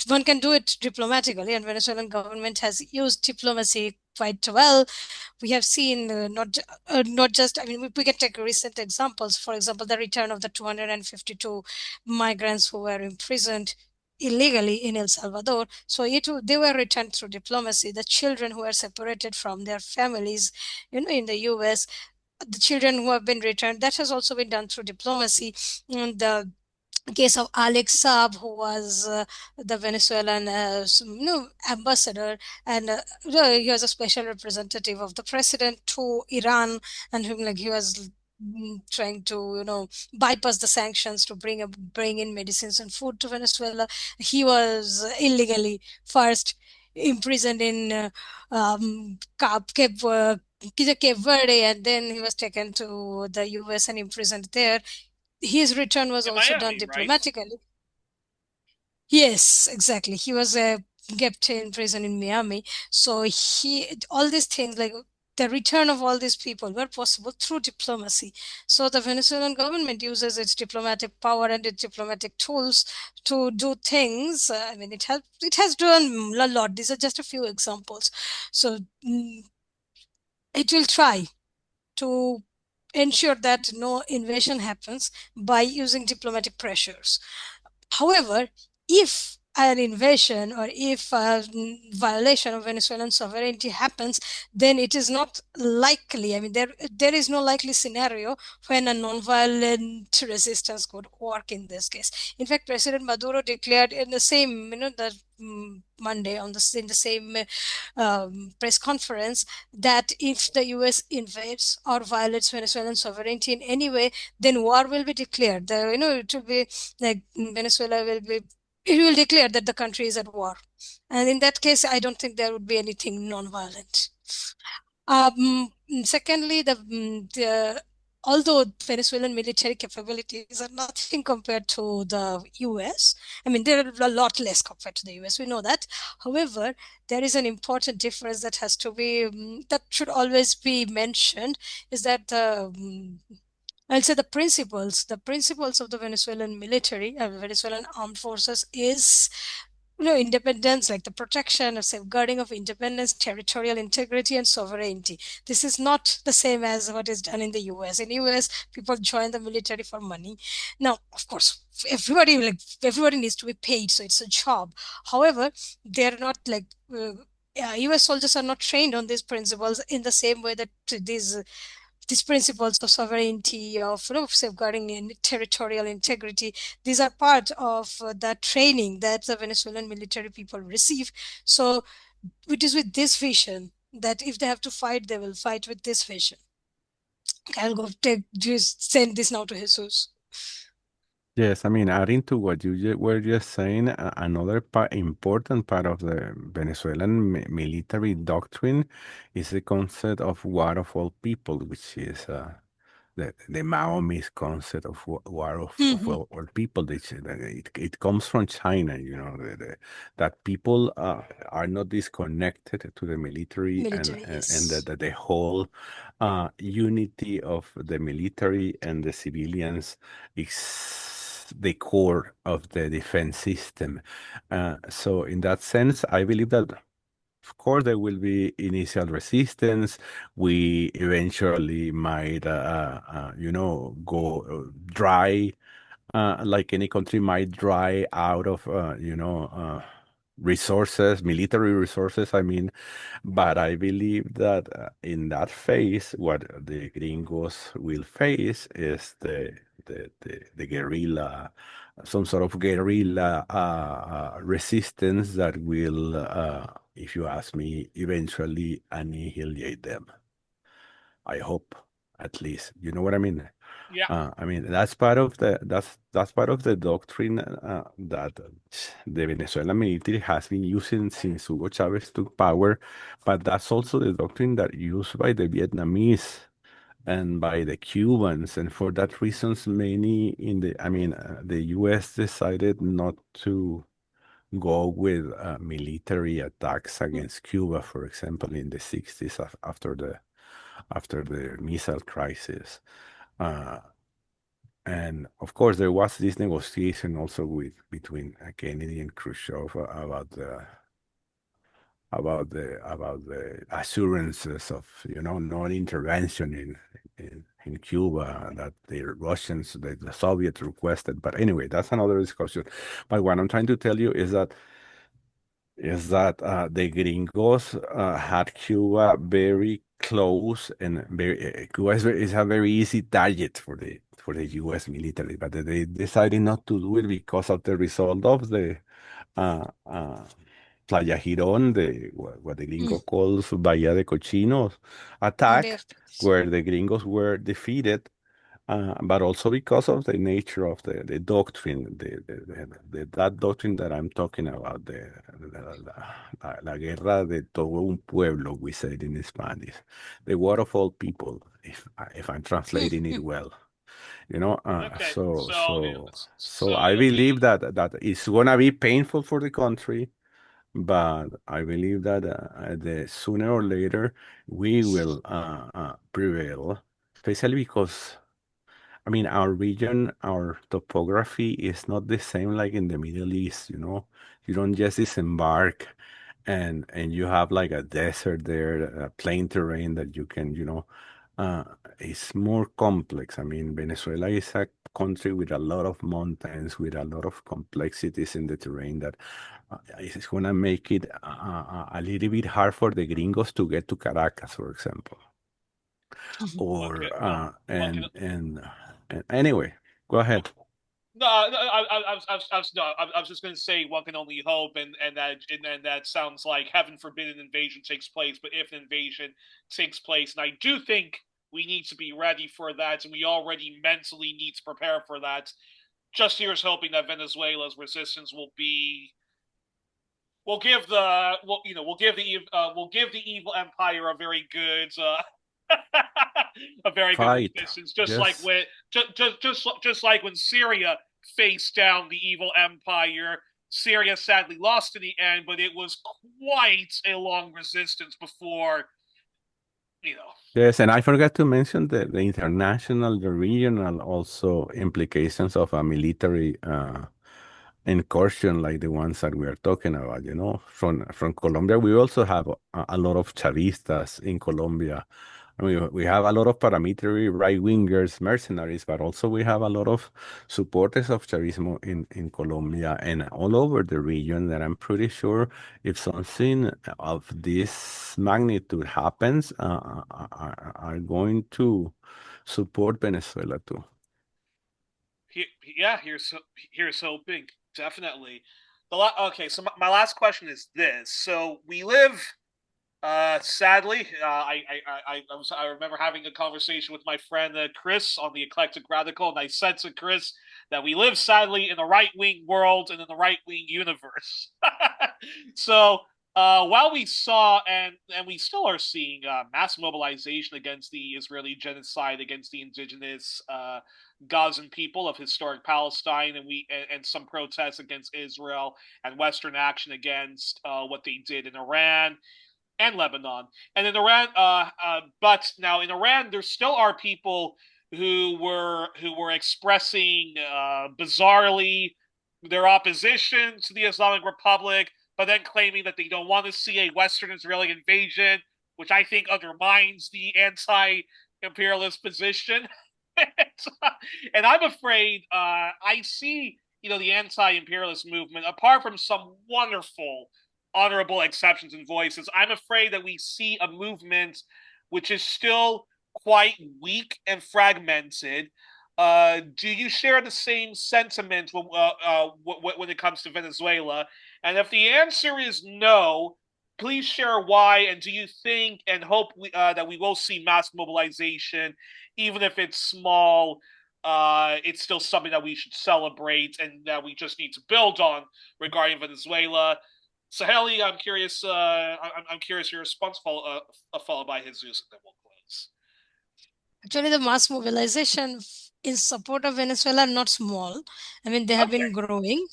One can do it diplomatically, and Venezuelan government has used diplomacy quite well. We have seen not just, I mean, we can take recent examples. For example, the return of the 252 migrants who were imprisoned illegally in El Salvador. So they were returned through diplomacy. The children who were separated from their families, in the US, the children who have been returned, that has also been done through diplomacy. And the case of Alex Saab, who was the Venezuelan ambassador, and he was a special representative of the president to Iran, and him like he was trying to bypass the sanctions to bring in medicines and food to Venezuela. He was illegally first imprisoned in Cape Verde, and then he was taken to the US and imprisoned there. His return was In also done Miami, right? diplomatically. Yes, exactly. He was kept in prison in Miami. So all these things, like the return of all these people, were possible through diplomacy. So the Venezuelan government uses its diplomatic power and its diplomatic tools to do things. I mean, it has done a lot. These are just a few examples. So it will try to ensure that no invasion happens by using diplomatic pressures. However, if an invasion or if a violation of Venezuelan sovereignty happens, then it is not likely. I mean, there is no likely scenario when a non-violent resistance could work in this case. In fact, President Maduro declared in the same, the Monday in the same press conference that if the US invades or violates Venezuelan sovereignty in any way, then war will be declared. It will be like Venezuela will be. It will declare that the country is at war, and in that case, I don't think there would be anything non-violent. Secondly, although Venezuelan military capabilities are nothing compared to the US, I mean, they're a lot less compared to the US, we know that. However, there is an important difference that has to be, that should always be mentioned, is that I'll say the principles of the Venezuelan military, Venezuelan armed forces is independence, like the protection or safeguarding of independence, territorial integrity, and sovereignty. This is not the same as what is done in the US. In the US, people join the military for money. Now, of course, everybody needs to be paid, so it's a job. However, they're not like US soldiers are not trained on these principles in the same way that these principles of sovereignty, of safeguarding territorial integrity, these are part of the training that the Venezuelan military people receive. So it is with this vision that if they have to fight, they will fight with this vision. Okay, I'll go send this now to Jesus. Yes, I mean, adding to what you were just saying, another important part of the Venezuelan military doctrine is the concept of war of all people, which is the Maoist concept of war of all people. It comes from China, that people are not disconnected to the military, Military, and yes. that the whole unity of the military and the civilians is the core of the defense system. So in that sense, I believe that of course, there will be initial resistance. We eventually might, go dry, like any country might dry out of, resources, military resources. I mean, but I believe that in that phase, what the gringos will face is the guerrilla, some sort of guerrilla resistance that will, if you ask me, eventually annihilate them. I hope, at least. You know what I mean? Yeah. I mean that's part of the doctrine that the Venezuelan military has been using since Hugo Chavez took power, but that's also the doctrine that used by the Vietnamese and by the Cubans. And for that reasons, many the U.S. decided not to go with military attacks against Cuba, for example, in the 60s after the missile crisis. Uh, and of course, there was this negotiation also between Kennedy and Khrushchev about the assurances of non-intervention in Cuba that the Russians, the Soviets requested. But anyway, that's another discussion. But what I'm trying to tell you is that the gringos had Cuba very close, and Cuba is a very easy target for the U.S. military, but they decided not to do it because of the result of the uh, uh, Playa Girón, what the Mm. gringo calls Bahía de Cochinos Very attack, optimistic. where the gringos were defeated, but also because of the nature of the doctrine, that doctrine that I'm talking about, la guerra de todo un pueblo, we said in Spanish, the war of all people, if I'm translating it well. Okay, So so so so so I believe that it's gonna be painful for the country, but I believe that the sooner or later we will prevail, especially because our region, our topography is not the same like in the Middle East, You don't just disembark and you have like a desert there, a plain terrain that you can, uh, it's more complex. Venezuela is a country with a lot of mountains, with a lot of complexities in the terrain that is going to make it a little bit hard for the gringos to get to Caracas, for example. okay, Or well, one can and anyway, go ahead. no, I was just going to say one can only hope, and that sounds like heaven forbid an invasion takes place, but if an invasion takes place, and I do think we need to be ready for that, and we already mentally need to prepare for that. Just here's hoping that Venezuela's resistance will give the will give the evil empire a very good a very good Fight. resistance, just like Yes. when just like when Syria faced down the evil empire. Syria sadly lost in the end, but it was quite a long resistance before you know. Yes, and I forgot to mention the international, the regional also implications of a military incursion like the ones that we are talking about. From Colombia, we also have a lot of Chavistas in Colombia. We have a lot of paramilitary right wingers, mercenaries, but also we have a lot of supporters of Chavismo in Colombia and all over the region. That I'm pretty sure if something of this magnitude happens, are going to support Venezuela too. Yeah, here's hoping, definitely. Okay, so my last question is this: so we live. Sadly, I remember having a conversation with my friend Chris on the Eclectic Radical, and I said to Chris that we live sadly in a right wing world and in a right wing universe. So while we saw and we still are seeing mass mobilization against the Israeli genocide against the indigenous Gazan people of historic Palestine, and some protests against Israel and Western action against what they did in Iran and Lebanon. And in Iran, but now in Iran, there still are people who were expressing bizarrely their opposition to the Islamic Republic, but then claiming that they don't want to see a Western Israeli invasion, which I think undermines the anti-imperialist position. And I'm afraid I see the anti-imperialist movement, apart from some wonderful honorable exceptions and voices, I'm afraid that we see a movement which is still quite weak and fragmented. Do you share the same sentiment when it comes to Venezuela? And if the answer is no, please share why. And do you think and hope that we will see mass mobilization, even if it's small? It's still something that we should celebrate and that we just need to build on regarding Venezuela. Saheli, I'm curious. I'm curious your response, followed by Jesus, and then we'll close. Actually, the mass mobilization in support of Venezuela are not small. I mean, they have Okay. been growing.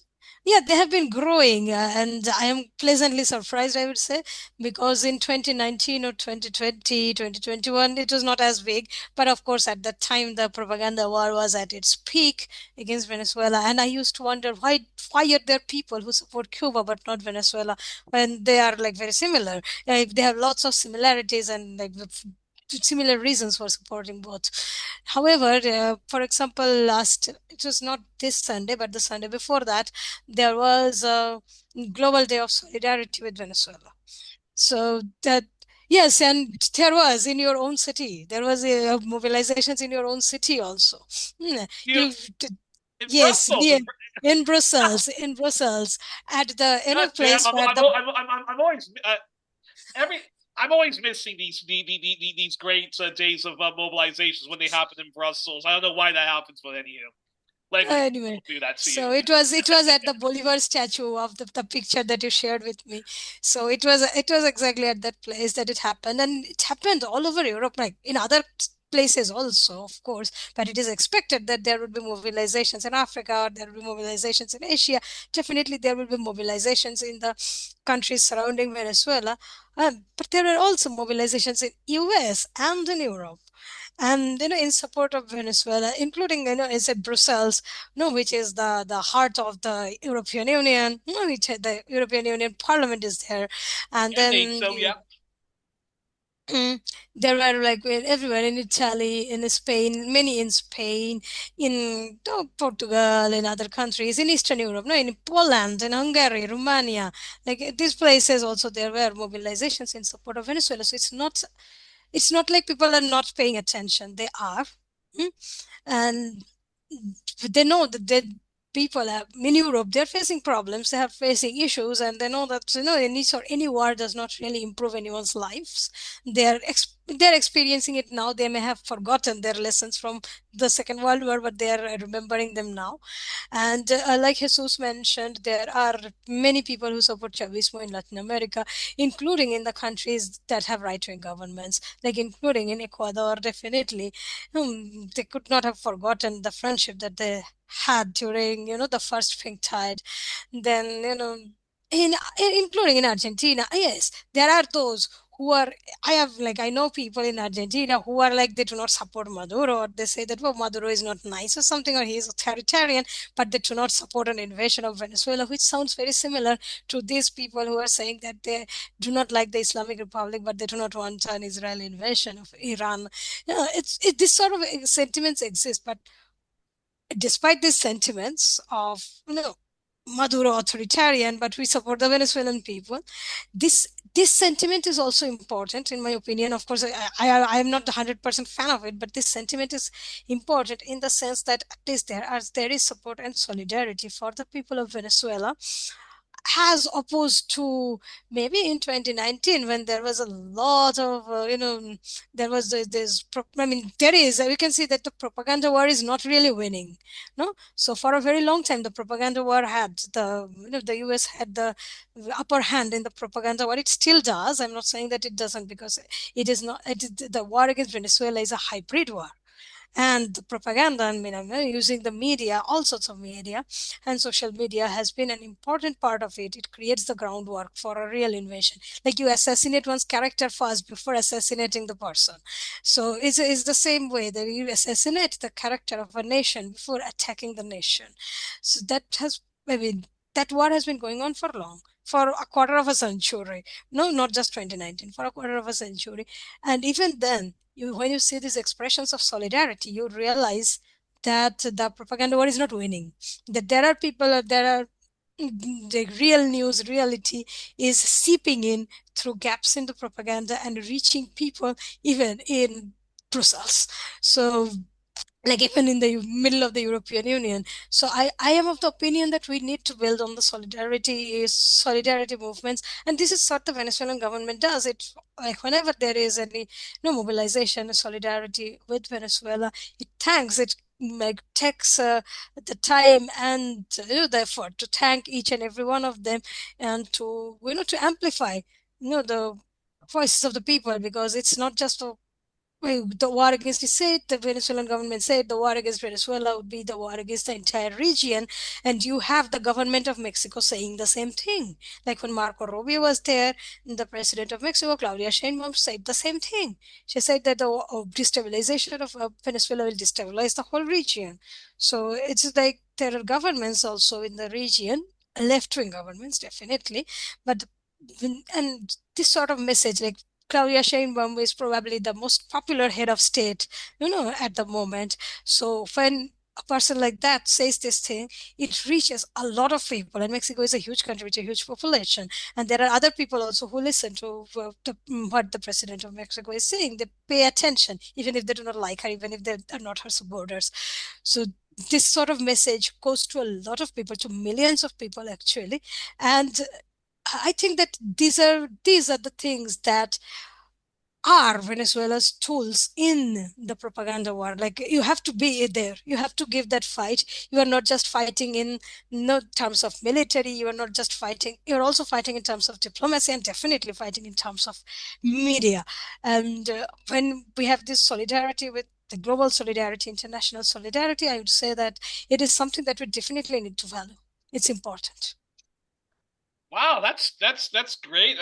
Yeah, they have been growing, and I am pleasantly surprised, I would say, because in 2019 or 2020, 2021, it was not as big. But of course, at that time, the propaganda war was at its peak against Venezuela. And I used to wonder why are there people who support Cuba but not Venezuela when they are like very similar? They have lots of similarities and like similar reasons for supporting both. However, for example, it was not this Sunday, but the Sunday before that, there was a Global Day of Solidarity with Venezuela. So that, yes, and there was in your own city, there was mobilizations in your own city also. Hmm, You You, in yes, Brussels. near in Brussels, at the God damn, place where the I'm always every I'm always missing these great days of mobilizations when they happen in Brussels. I don't know why that happens, but anywho, language anyway, will do that to so you. it was at the Bolivar statue of the picture that you shared with me. So it was exactly at that place that it happened, and it happened all over Europe, like in other places also, of course. But it is expected that there would be mobilizations in Africa, or there will be mobilizations in Asia. Definitely, there will be mobilizations in the countries surrounding Venezuela. But there are also mobilizations in US and in Europe, and in support of Venezuela, including is it Brussels, no, which is the heart of the European Union, no, which the European Union Parliament is there, and And then NATO, yeah. there were like everywhere in Italy, in Spain, many in Spain, in Portugal, in other countries, in Eastern Europe, no, in Poland, in Hungary, Romania, like these places also there were mobilizations in support of Venezuela. So it's not like people are not paying attention. They are. Mm. And they know that people have, in Europe, they're facing problems, they're facing issues, and they know that any war does not really improve anyone's lives. They're experiencing it now. They may have forgotten their lessons from the Second World War, but they are remembering them now. And like Jesus mentioned, there are many people who support Chavismo in Latin America, including in the countries that have right-wing governments, like including in Ecuador, definitely. They could not have forgotten the friendship that they had during, the first pink tide. Then, including in Argentina, yes, there are those who are, I know people in Argentina who are like, they do not support Maduro, or they say that, well, Maduro is not nice or something, or he is authoritarian, but they do not support an invasion of Venezuela, which sounds very similar to these people who are saying that they do not like the Islamic Republic, but they do not want an Israeli invasion of Iran. This sort of sentiments exist, but despite these sentiments of Maduro authoritarian, but we support the Venezuelan people. This this sentiment is also important, in my opinion. Of course, I am not the 100% fan of it, but this sentiment is important in the sense that at least there is support and solidarity for the people of Venezuela, as opposed to maybe in 2019, when there was a lot of there was I mean, there is we can see that the propaganda war is not really winning, no. So for a very long time, the propaganda war had the US had the upper hand in the propaganda war. It still does. I'm not saying that it doesn't, because it is not the war against Venezuela is a hybrid war, and the propaganda, I mean, I'm using the media, all sorts of media, and social media has been an important part of it. It creates the groundwork for a real invasion. Like, you assassinate one's character first before assassinating the person. So it's the same way that you assassinate the character of a nation before attacking the nation. So I mean, that war has been going on for long, for a quarter of a century. No, not just 2019, for a quarter of a century. And even then, when you see these expressions of solidarity, you realize that the propaganda war is not winning. That there are people, there are the real news, reality is seeping in through gaps in the propaganda and reaching people even in Brussels. So, like, even in the middle of the European Union. So I am of the opinion that we need to build on the solidarity movements, and this is what the Venezuelan government does. It, like, whenever there is any mobilization, solidarity with Venezuela, it like takes the time and the effort to thank each and every one of them, and to amplify the voices of the people, because it's not just a the war against, he said, the Venezuelan government said the war against Venezuela would be the war against the entire region. And you have the government of Mexico saying the same thing. Like when Marco Rubio was there, the president of Mexico, Claudia Sheinbaum, said the same thing. She said that the destabilization of Venezuela will destabilize the whole region. So it's like there are governments also in the region, left-wing governments, definitely. But and this sort of message, like Claudia Sheinbaum is probably the most popular head of state, at the moment. So when a person like that says this thing, it reaches a lot of people. And Mexico is a huge country with a huge population. And there are other people also who listen to what the president of Mexico is saying. They pay attention, even if they do not like her, even if they are not her supporters. So this sort of message goes to a lot of people, to millions of people actually. And I think that these are the things that are Venezuela's tools in the propaganda war. Like you have to be there. You have to give that fight. You are not just fighting in no terms of military. You are not just fighting. You're also fighting in terms of diplomacy and definitely fighting in terms of media. And when we have this solidarity with the global solidarity, international solidarity, I would say that it is something that we definitely need to value. It's important. Wow, that's great.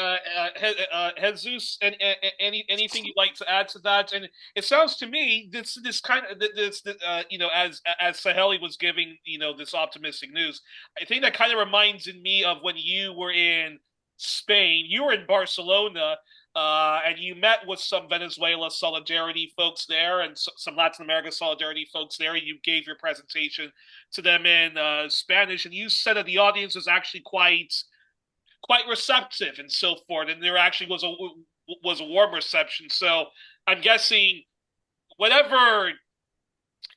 Jesus, and anything you'd like to add to that? And it sounds to me this kind of as Saheli was giving this optimistic news, I think that kind of reminds me of when you were in Spain. You were in Barcelona, and you met with some Venezuela solidarity folks there, and some Latin America solidarity folks there. You gave your presentation to them in Spanish, and you said that the audience was actually quite receptive and so forth, and there actually was a warm reception. So I'm guessing whatever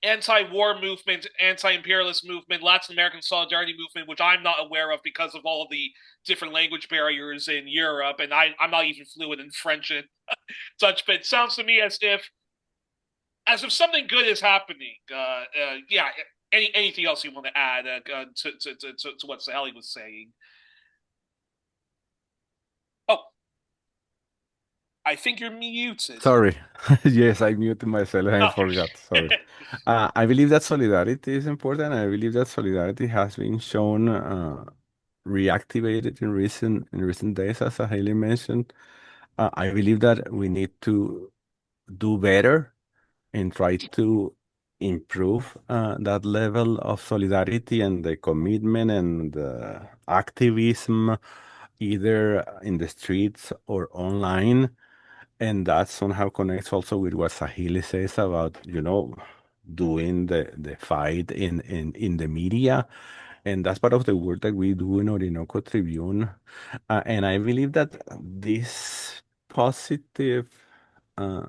anti-war movement, anti-imperialist movement, Latin American solidarity movement, which I'm not aware of because of all of the different language barriers in Europe, and I'm not even fluent in French and such. But it sounds to me as if something good is happening. Yeah. Anything else you want to add to what Saheli was saying? Oh, I think you're muted. Sorry. Yes, I muted myself and I Oh. forgot. Sorry. I believe that solidarity is important. I believe that solidarity has been shown reactivated in recent days, as Haley mentioned. I believe that we need to do better and try to improve that level of solidarity and the commitment and the activism, either in the streets or online. And that somehow connects also with what Sahili says about, doing the fight in the media. And that's part of the work that we do in Orinoco Tribune. And I believe that this positive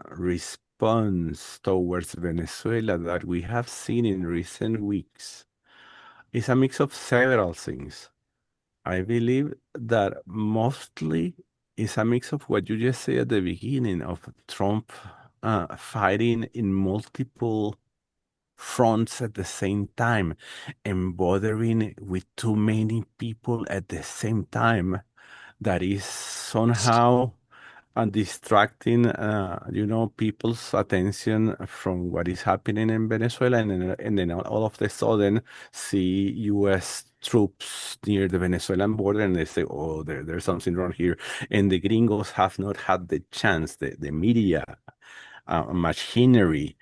response towards Venezuela that we have seen in recent weeks is a mix of several things. I believe that mostly it's a mix of what you just said at the beginning of Trump fighting in multiple fronts at the same time and bothering with too many people at the same time. That is somehow distracting, people's attention from what is happening in Venezuela, and then all of a sudden see U.S. troops near the Venezuelan border, and they say, "Oh, there's something wrong here," and the gringos have not had the chance, the media machinery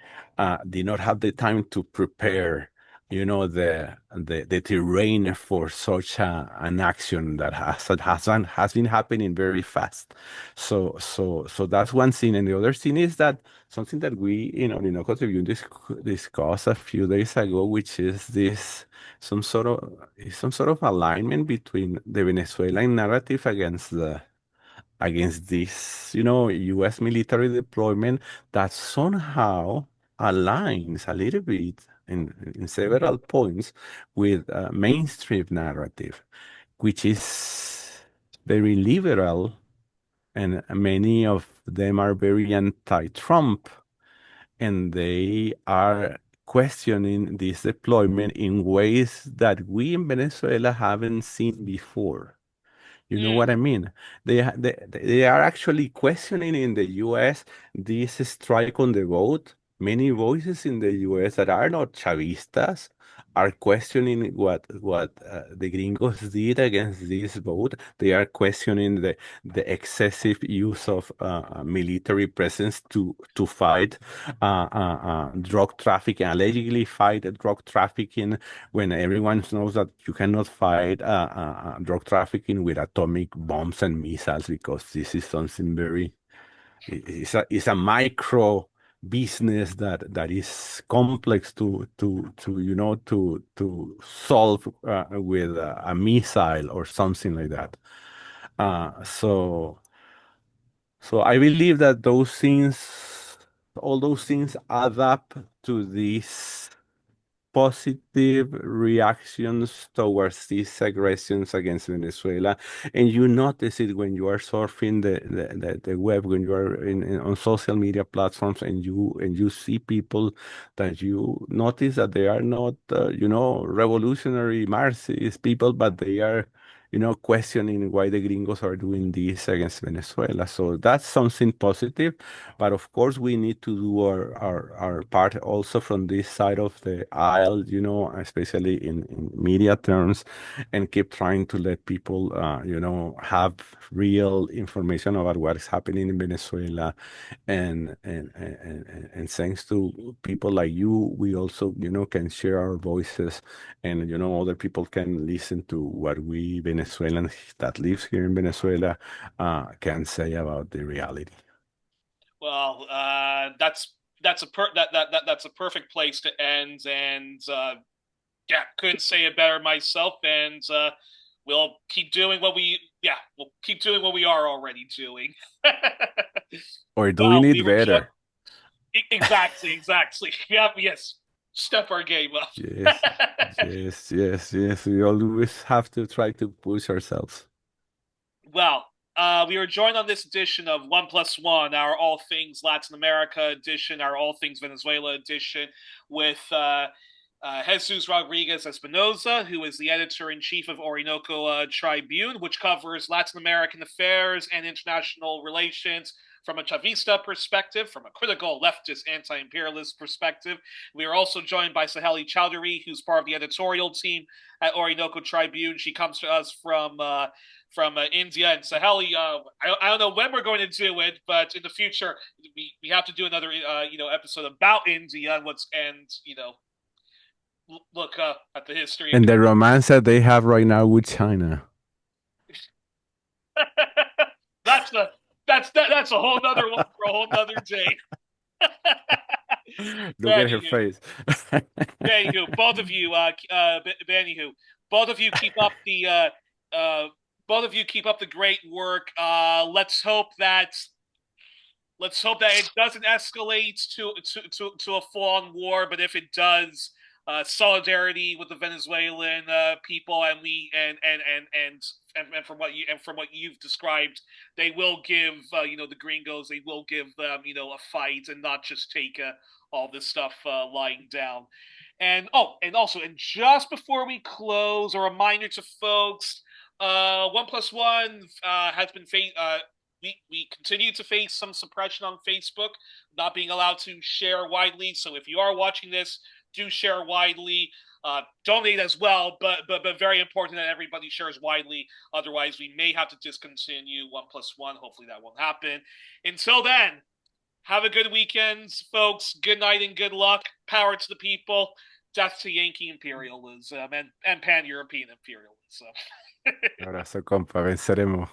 did not have the time to prepare, the terrain for such an action that has been happening very fast. So that's one thing, and the other thing is that something that we in Orinoco Tribune discussed a few days ago, which is this some sort of alignment between the Venezuelan narrative against this, U.S. military deployment that somehow aligns a little bit in several points with mainstream narrative, which is very liberal, and many of them are very anti-Trump, and they are questioning this deployment in ways that we in Venezuela haven't seen before. You know what I mean? They are actually questioning in the U.S. this strike on the vote. Many voices in the U.S. that are not Chavistas are questioning what the gringos did against this vote. They are questioning the excessive use of military presence to fight drug trafficking, allegedly fight drug trafficking, when everyone knows that you cannot fight drug trafficking with atomic bombs and missiles, because this is something very, it's a micro business that is complex to to solve with a missile or something like that. So I believe that all those things add up to this positive reactions towards these aggressions against Venezuela. And you notice it when you are surfing the web, when you are on social media platforms, and you see people that you notice that they are not, revolutionary Marxist people, but they are, questioning why the gringos are doing this against Venezuela. So that's something positive. But of course, we need to do our part also from this side of the aisle, especially in media terms, and keep trying to let people, have real information about what is happening in Venezuela. And thanks to people like you, we also, can share our voices, and, other people can listen to what we Venezuelans that lives here in Venezuela can say about the reality. Well, that's a perfect place to end, and yeah, couldn't say it better myself. And we'll keep doing we'll keep doing what we are already doing. Or Well, doing we it were just better. exactly. Yeah, yes, step our game up. Yes, yes, yes, yes. We always have to try to push ourselves. Well, we are joined on this edition of One Plus One, our All Things Latin America edition, our All Things Venezuela edition, with Jesus Rodriguez Espinoza, who is the editor in chief of Orinoco Tribune, which covers Latin American affairs and international relations from a Chavista perspective, from a critical leftist anti-imperialist perspective. We are also joined by Saheli Chowdhury, who's part of the editorial team at Orinoco Tribune. She comes to us from India and Saheli. I don't know when we're going to do it, but in the future we have to do another episode about India and look at the history of And the romance that they have right now with China. that's a whole nother one for a whole nother day. Look at her face. Anywho, both of you keep up the great work. Let's hope that it doesn't escalate to a full-on war. But if it does, solidarity with the Venezuelan people, and from what you've described, they will give the gringos, they will give them a fight, and not just take all this stuff lying down. And also, and just before we close, a reminder to folks: One Plus One has been we continue to face some suppression on Facebook, not being allowed to share widely. So if you are watching this, do share widely. Donate as well, but very important that everybody shares widely. Otherwise, we may have to discontinue One Plus One. Hopefully, that won't happen. Until then, have a good weekend, folks. Good night and good luck. Power to the people. Death to Yankee imperialism and pan-European imperialism. Abrazo, compa. Venceremos.